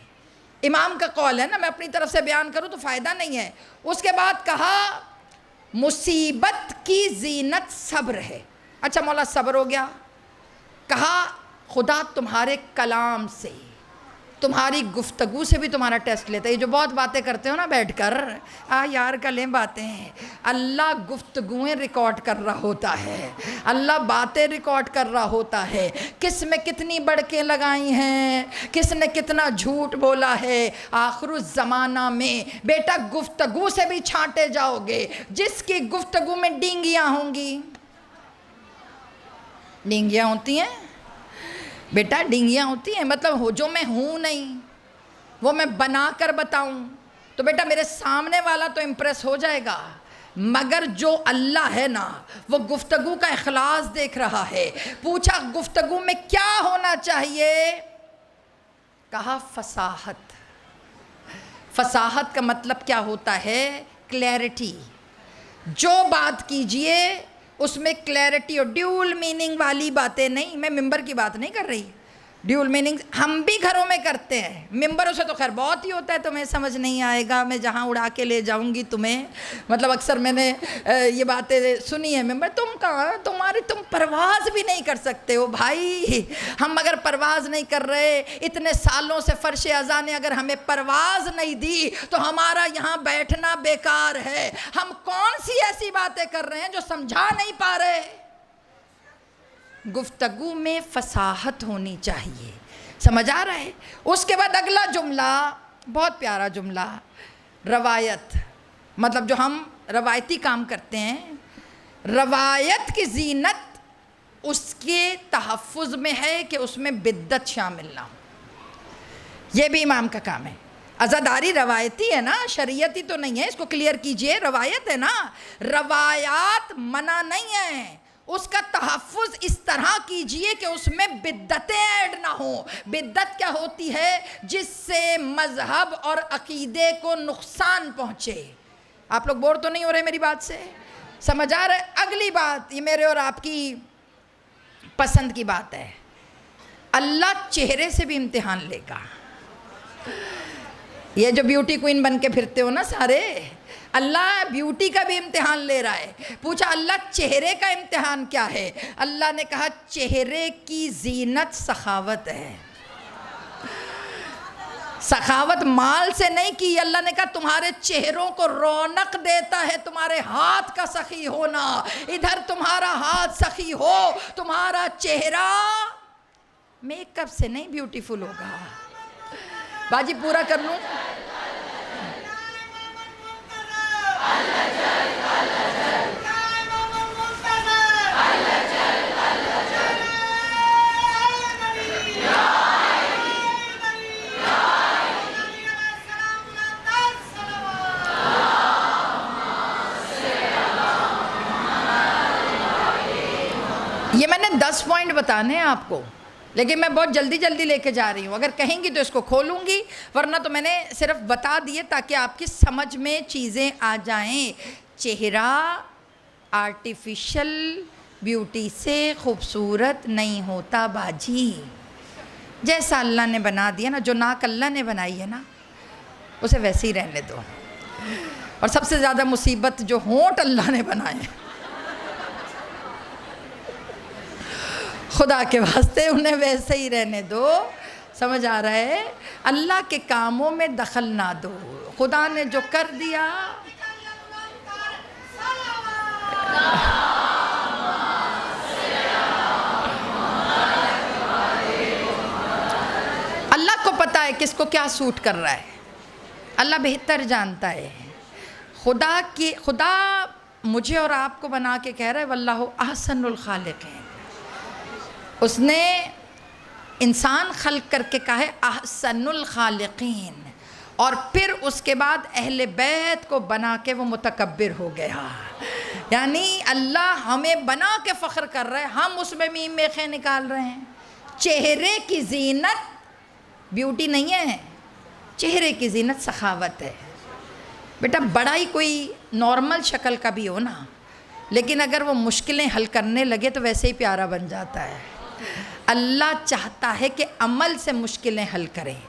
امام کا قول ہے نا، میں اپنی طرف سے بیان کروں تو فائدہ نہیں ہے. اس کے بعد کہا مصیبت کی زینت صبر ہے. اچھا مولا صبر ہو گیا. کہا خدا تمہارے کلام سے، تمہاری گفتگو سے بھی تمہارا ٹیسٹ لیتا ہے. یہ جو بہت باتیں کرتے ہو نا بیٹھ کر، یار کر لیں باتیں، اللہ گفتگویں ریکارڈ کر رہا ہوتا ہے، اللہ باتیں ریکارڈ کر رہا ہوتا ہے. کس میں کتنی بڑکیں لگائی ہیں، کس نے کتنا جھوٹ بولا ہے. آخر الزمانہ میں بیٹا گفتگو سے بھی چھانٹے جاؤ گے. جس کی گفتگو میں ڈینگیاں ہوں گی، ڈینگیاں ہوتی ہیں بیٹا، ڈینگیاں ہوتی ہیں، مطلب ہو جو میں ہوں نہیں وہ میں بنا کر بتاؤں تو بیٹا میرے سامنے والا تو امپریس ہو جائے گا، مگر جو اللہ ہے نا وہ گفتگو کا اخلاص دیکھ رہا ہے. پوچھا گفتگو میں کیا ہونا چاہیے؟ کہا فصاحت. فصاحت کا مطلب کیا ہوتا ہے؟ کلیئرٹی. جو بات کیجئے اس میں کلیئرٹی اور ڈیول میننگ والی باتیں نہیں. میں ممبر کی بات نہیں کر رہی. ڈیول میننگ ہم بھی گھروں میں کرتے ہیں، ممبروں سے تو خیر بہت ہی ہوتا ہے. تمہیں سمجھ نہیں آئے گا، میں جہاں اڑا کے لے جاؤں گی تمہیں. مطلب اکثر میں نے یہ باتیں سنی ہیں، ممبر تم کہاں، تم پرواز بھی نہیں کر سکتے ہو. بھائی ہم اگر پرواز نہیں کر رہے، اتنے سالوں سے فرش اذان نے اگر ہمیں پرواز نہیں دی تو ہمارا یہاں بیٹھنا بیکار ہے. ہم کون سی ایسی باتیں کر رہے ہیں جو سمجھا نہیں پا رہے؟ گفتگو میں فصاحت ہونی چاہیے. سمجھ آ رہا ہے؟ اس کے بعد اگلا جملہ بہت پیارا جملہ، روایت. مطلب جو ہم روایتی کام کرتے ہیں، روایت کی زینت اس کے تحفظ میں ہے کہ اس میں بدعت شامل نہ ہو. یہ بھی امام کا کام ہے. عزاداری روایتی ہے نا، شریعتی تو نہیں ہے. اس کو کلیئر کیجئے، روایت ہے نا. روایات منع نہیں ہیں، اس کا تحفظ اس طرح کیجئے کہ اس میں بدعتیں ایڈ نہ ہوں۔ بدعت کیا ہوتی ہے؟ جس سے مذہب اور عقیدے کو نقصان پہنچے۔ آپ لوگ بور تو نہیں ہو رہے میری بات سے؟ سمجھ آ رہے؟ اگلی بات، یہ میرے اور آپ کی پسند کی بات ہے، اللہ چہرے سے بھی امتحان لے گا۔ یہ جو بیوٹی کوئین بن کے پھرتے ہو نا سارے، اللہ بیوٹی کا بھی امتحان لے رہا ہے۔ پوچھا اللہ چہرے کا امتحان کیا ہے؟ اللہ نے کہا چہرے کی زینت سخاوت ہے۔ سخاوت مال سے نہیں کی، اللہ نے کہا تمہارے چہروں کو رونق دیتا ہے تمہارے ہاتھ کا سخی ہونا۔ ادھر تمہارا ہاتھ سخی ہو، تمہارا چہرہ میک اپ سے نہیں بیوٹیفل ہوگا۔ باجی پورا کر لوں؟ یہ میں نے 10 پوائنٹ بتانے ہیں آپ کو، لیکن میں بہت جلدی جلدی لے کے جا رہی ہوں۔ اگر کہیں گی تو اس کو کھولوں گی، ورنہ تو میں نے صرف بتا دیے تاکہ آپ کی سمجھ میں چیزیں آ جائیں۔ چہرہ آرٹیفیشل بیوٹی سے خوبصورت نہیں ہوتا باجی۔ جیسا اللہ نے بنا دیا نا، جو ناک اللہ نے بنائی ہے نا، اسے ویسے ہی رہنے دو۔ اور سب سے زیادہ مصیبت جو ہونٹ اللہ نے بنائے ہیں، خدا کے واسطے انہیں ویسے ہی رہنے دو۔ سمجھ آ رہا ہے؟ اللہ کے کاموں میں دخل نہ دو۔ خدا نے جو کر دیا، اللہ کو پتہ ہے کس کو کیا سوٹ کر رہا ہے، اللہ بہتر جانتا ہے۔ خدا مجھے اور آپ کو بنا کے کہہ رہا ہے واللہ احسن الخالقین۔ اس نے انسان خلق کر کے کہا ہے احسن الخالقین، اور پھر اس کے بعد اہل بیت کو بنا کے وہ متکبر ہو گیا۔ یعنی اللہ ہمیں بنا کے فخر کر رہا ہے، ہم اس میں میم میخیں نکال رہے ہیں۔ چہرے کی زینت بیوٹی نہیں ہے، چہرے کی زینت سخاوت ہے۔ بیٹا بڑا ہی کوئی نارمل شکل کا بھی ہو نا، لیکن اگر وہ مشکلیں حل کرنے لگے تو ویسے ہی پیارا بن جاتا ہے۔ اللہ چاہتا ہے کہ عمل سے مشکلیں حل کریں۔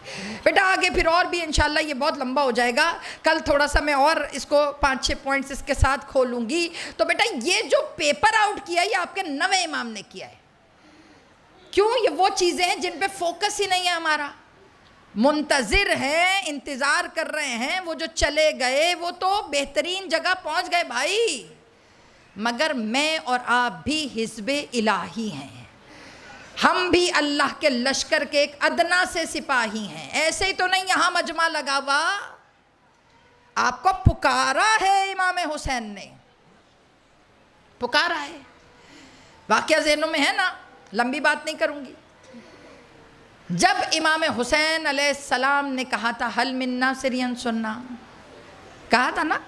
بیٹا آگے پھر اور بھی انشاءاللہ، یہ بہت لمبا ہو جائے گا، کل تھوڑا سا میں اور اس کو 5-6 پوائنٹس اس کے ساتھ کھولوں گی۔ تو بیٹا یہ جو پیپر آؤٹ کیا ہے یہ آپ کے 9 امام نے کیا ہے۔ کیوں؟ یہ وہ چیزیں ہیں جن پہ فوکس ہی نہیں ہے ہمارا۔ منتظر ہیں، انتظار کر رہے ہیں، وہ جو چلے گئے وہ تو بہترین جگہ پہنچ گئے بھائی، مگر میں اور آپ بھی حزب الہی ہیں، ہم بھی اللہ کے لشکر کے ایک ادنا سے سپاہی ہیں۔ ایسے ہی تو نہیں یہاں مجمع لگا ہوا، آپ کو پکارا ہے امام حسین نے، پکارا ہے۔ واقعہ ذہنوں میں ہے نا، لمبی بات نہیں کروں گی۔ جب امام حسین علیہ السلام نے کہا تھا حل من ناصر ینصرنا، کہا تھا نا،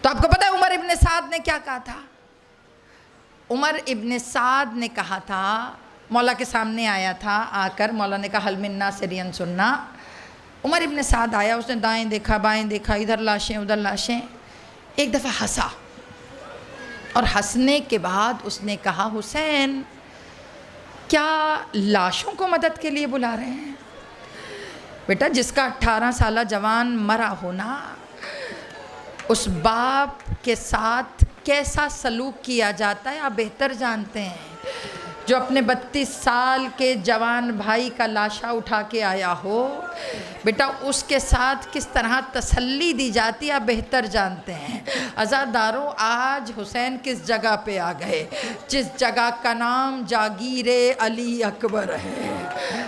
تو آپ کو پتہ ہے عمر ابن سعد نے کیا کہا تھا؟ عمر ابن سعد نے کہا تھا، مولا کے سامنے آیا تھا، آ کر مولا نے کہا حل من ناصر ینصرنا۔ عمر ابن سعد آیا، اس نے دائیں دیکھا بائیں دیکھا، ادھر لاشیں ادھر لاشیں، ایک دفعہ ہنسا، اور ہنسنے کے بعد اس نے کہا حسین کیا لاشوں کو مدد کے لیے بلا رہے ہیں؟ بیٹا جس کا 18 سالہ جوان مرا ہونا، اس باپ کے ساتھ کیسا سلوک کیا جاتا ہے آپ بہتر جانتے ہیں۔ جو اپنے 32 سال کے جوان بھائی کا لاشا اٹھا کے آیا ہو، بیٹا اس کے ساتھ کس طرح تسلی دی جاتی ہے آپ بہتر جانتے ہیں۔ عزاداروں آج حسین کس جگہ پہ آ گئے؟ جس جگہ کا نام جاگیر علی اکبر ہے۔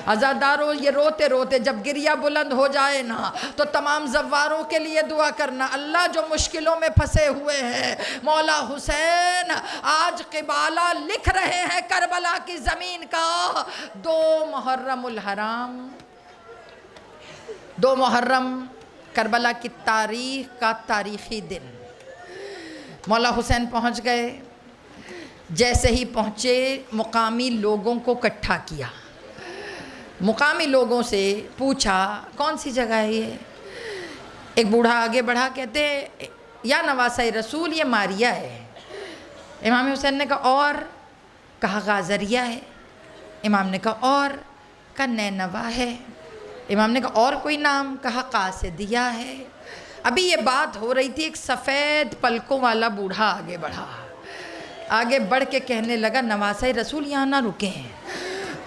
عزاداروں یہ روتے روتے جب گریہ بلند ہو جائے نا، تو تمام زواروں کے لیے دعا کرنا، اللہ جو مشکلوں میں پھنسے ہوئے ہیں، مولا حسین آج قبالہ لکھ رہے ہیں کربلا کی زمین کا 2 محرم الحرام، 2 محرم کربلا کی تاریخ کا تاریخی دن۔ مولا حسین پہنچ گئے، جیسے ہی پہنچے مقامی لوگوں کو اکٹھا کیا، مقامی لوگوں سے پوچھا کون سی جگہ ہے یہ؟ ایک بوڑھا آگے بڑھا کہتے یا نواسہ رسول یہ ماریا ہے۔ امام حسین نے کہا اور؟ کہا غازریہ ہے۔ امام نے کہا اور؟ کہا نینوا ہے۔ امام نے کہا اور کوئی نام؟ کہا قاصدیہ ہے۔ ابھی یہ بات ہو رہی تھی، ایک سفید پلکوں والا بوڑھا آگے بڑھا، آگے بڑھ کے کہنے لگا نواسہ رسول یہاں نہ رکیں۔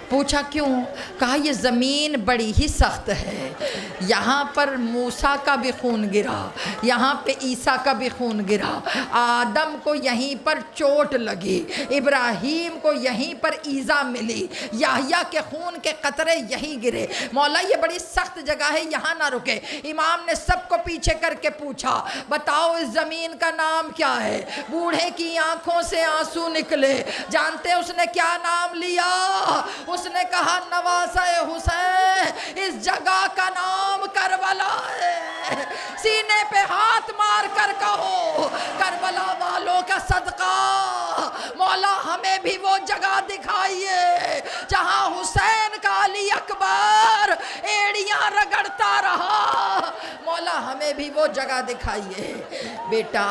پوچھا کیوں؟ کہا یہ زمین بڑی ہی سخت ہے، یہاں پر موسیٰ کا بھی خون گرا، یہاں پہ عیسیٰ کا بھی خون گرا، آدم کو یہیں پر چوٹ لگی، ابراہیم کو یہیں پر ایذا ملی، یحییٰ کے خون کے قطرے یہیں گرے، مولا یہ بڑی سخت جگہ ہے، یہاں نہ رکے۔ امام نے سب کو پیچھے کر کے پوچھا بتاؤ اس زمین کا نام کیا ہے؟ بوڑھے کی آنکھوں سے آنسو نکلے۔ جانتے اس نے کیا نام لیا؟ اس نے کہا نواسہ حسین، اس جگہ کا نام کربلا ہے۔ سینے پہ ہاتھ مار کر کہو کربلا والوں کا صدقہ مولا ہمیں بھی وہ جگہ دکھائیے جہاں حسین کا علی اکبر ایڑیاں رگڑتا رہا، مولا ہمیں بھی وہ جگہ دکھائیے۔ بیٹا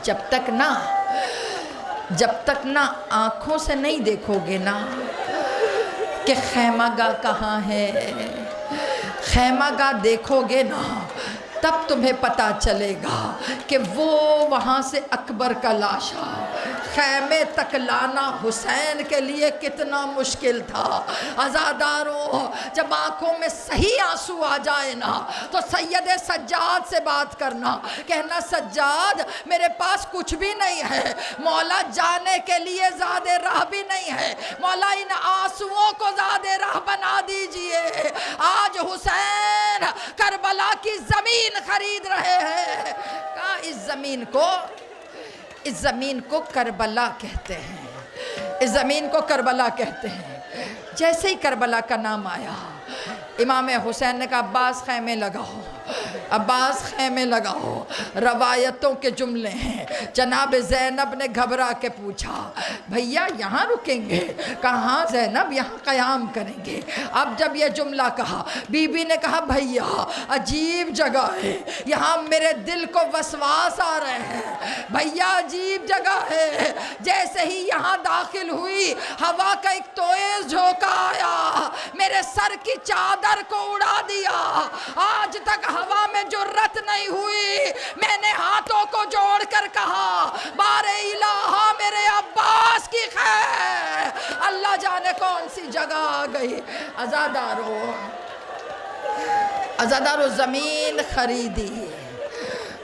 جب تک نا آنکھوں سے نہیں دیکھو گے نا کہ خیمہ گاہ کہاں ہے، خیمہ گاہ دیکھو گے نا تب تمہیں پتہ چلے گا کہ وہ وہاں سے اکبر کا لاشا خیمے تک لانا حسین کے لیے کتنا مشکل تھا۔ عزاداروں جب آنکھوں میں صحیح آنسو آ جائے نا تو سید سجاد سے بات کرنا، کہنا سجاد میرے پاس کچھ بھی نہیں ہے، مولا جانے کے لیے زیادہ راہ بھی نہیں ہے، مولا ان آنسوؤں کو زیادہ راہ بنا دیجئے۔ آج حسین کربلا کی زمین خرید رہے ہیں، کہا اس زمین کو کربلا کہتے ہیں، اس زمین کو کربلا کہتے ہیں۔ جیسے ہی کربلا کا نام آیا امام حسین نے کہا عباس خیمے لگاؤ، عباس خیمے لگاؤ۔ روایتوں کے جملے ہیں، جناب زینب نے گھبرا کے پوچھا بھیا یہاں رکیں گے؟ کہا ہاں زینب یہاں قیام کریں گے۔ اب جب یہ جملہ کہا بی بی نے کہا بھیا عجیب جگہ ہے، یہاں میرے دل کو وسواس آ رہے ہیں، بھیا عجیب جگہ ہے۔ جیسے ہی یہاں داخل ہوئی ہوا کا ایک تیز جھونکا آیا، میرے سر کی چادر کو اڑا دیا۔ آج تک ہوا میں جرت نہیں ہوئی، میں نے ہاتھوں کو جوڑ کر کہا بار الہ میرے عباس کی خیر، اللہ جانے کون سی جگہ آ گئی۔ عزادارو زمین خریدی،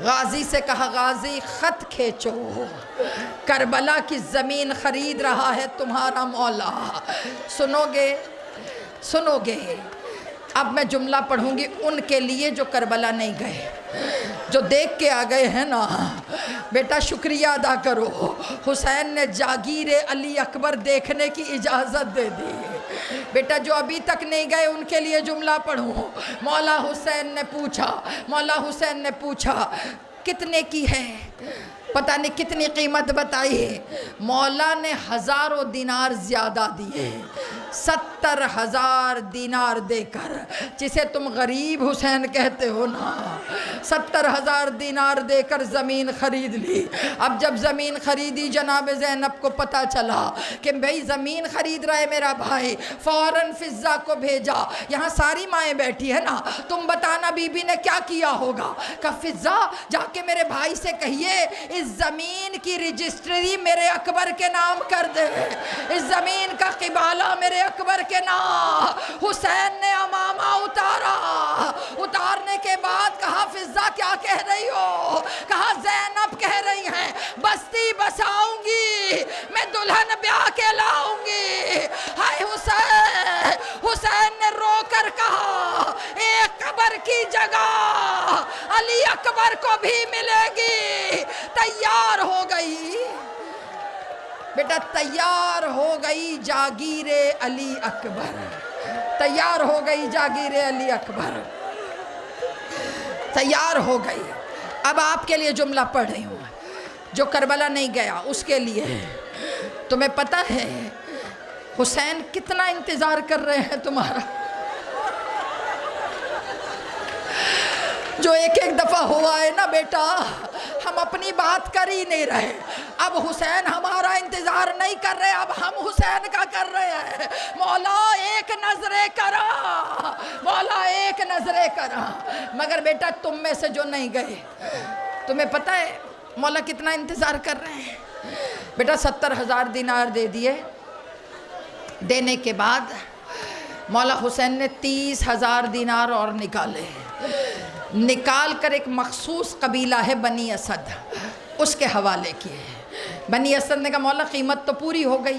غازی سے کہا غازی خط کھینچو، کربلا کی زمین خرید رہا ہے تمہارا مولا۔ سنو گے اب میں جملہ پڑھوں گی ان کے لیے جو کربلا نہیں گئے، جو دیکھ کے آ گئے ہیں نا۔ بیٹا شکریہ ادا کرو، حسین نے جاگیر علی اکبر دیکھنے کی اجازت دے دی۔ بیٹا جو ابھی تک نہیں گئے ان کے لیے جملہ پڑھوں۔ مولا حسین نے پوچھا کتنے کی ہے؟ پتہ نہیں کتنی قیمت بتائی۔ مولا نے 1000 دینار زیادہ دیے، 70,000 دینار دے کر، جسے تم غریب حسین کہتے ہو نا، 70,000 دینار دے کر زمین خرید لی۔ اب جب زمین خریدی جناب زینب کو پتہ چلا کہ بھئی زمین خرید رہا ہے میرا بھائی، فوراً فضہ کو بھیجا۔ یہاں ساری مائیں بیٹھی ہے نا، تم بتانا بی بی نے کیا کیا ہوگا؟ کہ فضہ جا کے میرے بھائی سے کہیے اس زمین کی رجسٹری میرے اکبر کے نام کر دے، اس زمین کا قبالہ میرے اکبر کے نام۔ حسین نے امامہ اتارنے کے بعد کہا فضہ کیا کہہ رہی ہو؟ کہا زینب کہہ رہی ہیں بستی بساؤں گی، میں دلہن بیاہ کے لاؤں گی۔ ہائے حسین نے رو کر کہا ایک قبر کی جگہ علی اکبر کو بھی ملے گی۔ تیار ہو گئی بیٹا، تیار ہو گئی جاگیر علی اکبر، تیار ہو گئی جاگیر علی اکبر، تیار ہو گئی۔ اب آپ کے لیے جملہ پڑھ رہی ہوں۔ جو کربلا نہیں گیا اس کے لیے. تمہیں پتہ ہے حسین کتنا انتظار کر رہے ہیں تمہارا؟ جو ایک دفعہ ہوا ہے نا بیٹا، ہم اپنی بات کر ہی نہیں رہے. اب حسین ہمارا انتظار نہیں کر رہے، اب ہم حسین کا کر رہے ہیں. مولا ایک نظریں کرا، مولا ایک نظریں کرا. مگر بیٹا تم میں سے جو نہیں گئے، تمہیں پتہ ہے مولا کتنا انتظار کر رہے ہیں؟ بیٹا 70,000 دینار دے دیے. دینے کے بعد مولا حسین نے 30,000 دینار اور نکال کر ایک مخصوص قبیلہ ہے بنی اسد، اس کے حوالے کیے. بنی اسد نے کہا مولا قیمت تو پوری ہو گئی،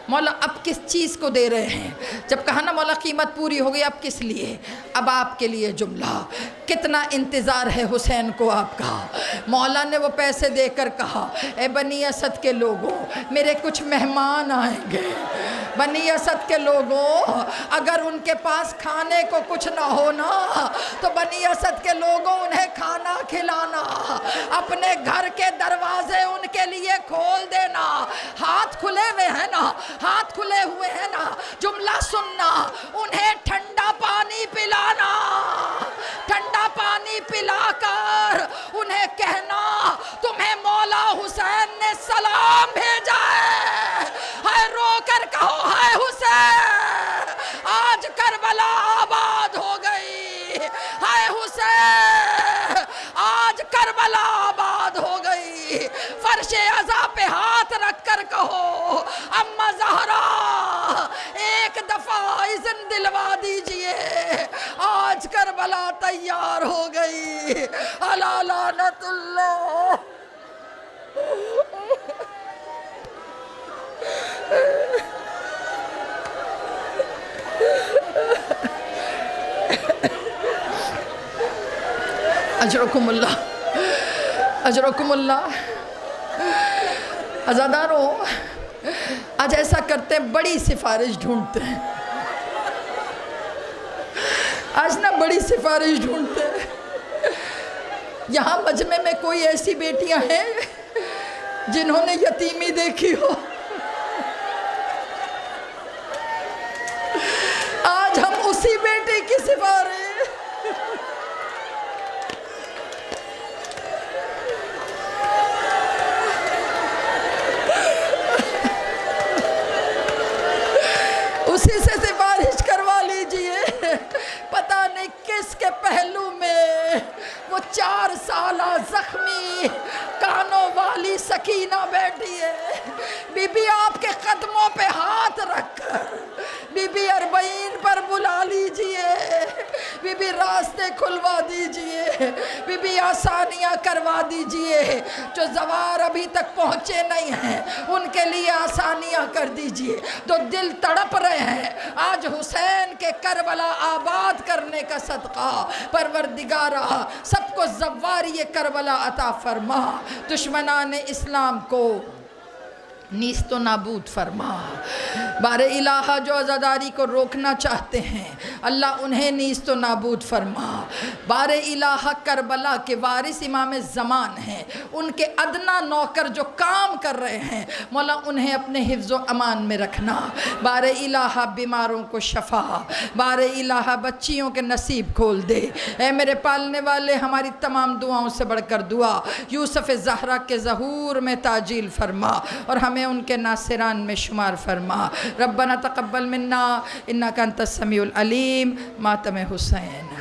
مولا اب کس چیز کو دے رہے ہیں؟ جب کہا نا مولا قیمت پوری ہو گئی اب کس لیے؟ اب آپ کے لیے جملہ. کتنا انتظار ہے حسین کو آپ کا. مولا نے وہ پیسے دے کر کہا اے بنی اسد کے لوگوں، میرے کچھ مہمان آئیں گے. بنی اسد کے لوگوں اگر ان کے پاس کھانے کو کچھ نہ ہونا تو بنی اسد کے لوگوں انہیں کھانا کھلانا، اپنے گھر کے دروازے ان کے لیے کھول دینا. ہاتھ کھلے ہوئے ہیں نا، ہاتھ کھلے ہوئے ہیں نا. جملہ سننا، انہیں ٹھنڈا پانی پلانا، ٹھنڈا پانی پلا کر انہیں کہنا تمہیں مولا حسین نے سلام بھیجا ہے. ہائے رو کر کہو ہائے حسین، آج کربلا آباد ہو گئی. ہائے حسین، آج کربلا آباد ہو گئی. فرش عزا پہ ہاتھ رکھ کر کہو اما زہرا ایک دفعہ اذن دلوا دیجئے، آج کربلا تیار ہو گئی. الا لعنت اللہ. اجرکم اللہ، اجرکم اللہ. عزاداروں آج ایسا کرتے ہیں، بڑی سفارش ڈھونڈتے ہیں. آج نا بڑی سفارش ڈھونڈتے ہیں. یہاں مجمع میں کوئی ایسی بیٹیاں ہیں جنہوں نے یتیمی دیکھی ہو؟ آج ہم اسی بیٹے کی سفارش. اسی سے سفارش کروا لیجئے. پتہ نہیں کس کے پہلو میں وہ 4 سالہ زخمی کانوں والی سکینہ بیٹھی ہے. بی بی آپ کے قدموں پہ ہاتھ رکھ کر بی بی 40 پر بلا لیجئے. بی بی راستے کھلوا دیجئے، بی بی آسانیاں کروا دیجئے. جو زوار ابھی تک پہنچے نہیں ہیں ان کے لیے آسانیاں کر دیجئے. جو دل تڑپ رہے ہیں آج حسین کے کربلا آباد کرنے کا صدقہ، پروردگارہ سب کو زواری کربلا عطا فرما. دشمنان اسلام کو نیست و نابود فرما. بار الہ جو عزاداری کو روکنا چاہتے ہیں اللہ انہیں نیست و نابود فرما. بار الہ کربلا کے وارث امام زمان ہیں، ان کے ادنا نوکر جو کام کر رہے ہیں مولا انہیں اپنے حفظ و امان میں رکھنا. بار الہ بیماروں کو شفا، بار الہ بچیوں کے نصیب کھول دے. اے میرے پالنے والے ہماری تمام دعاؤں سے بڑھ کر دعا یوسف زہرا کے ظہور میں تعجیل فرما اور ہمیں ان کے ناصران میں شمار فرما. ربنا تقبل منا انک انت السمیع العلیم. ماتم حسین.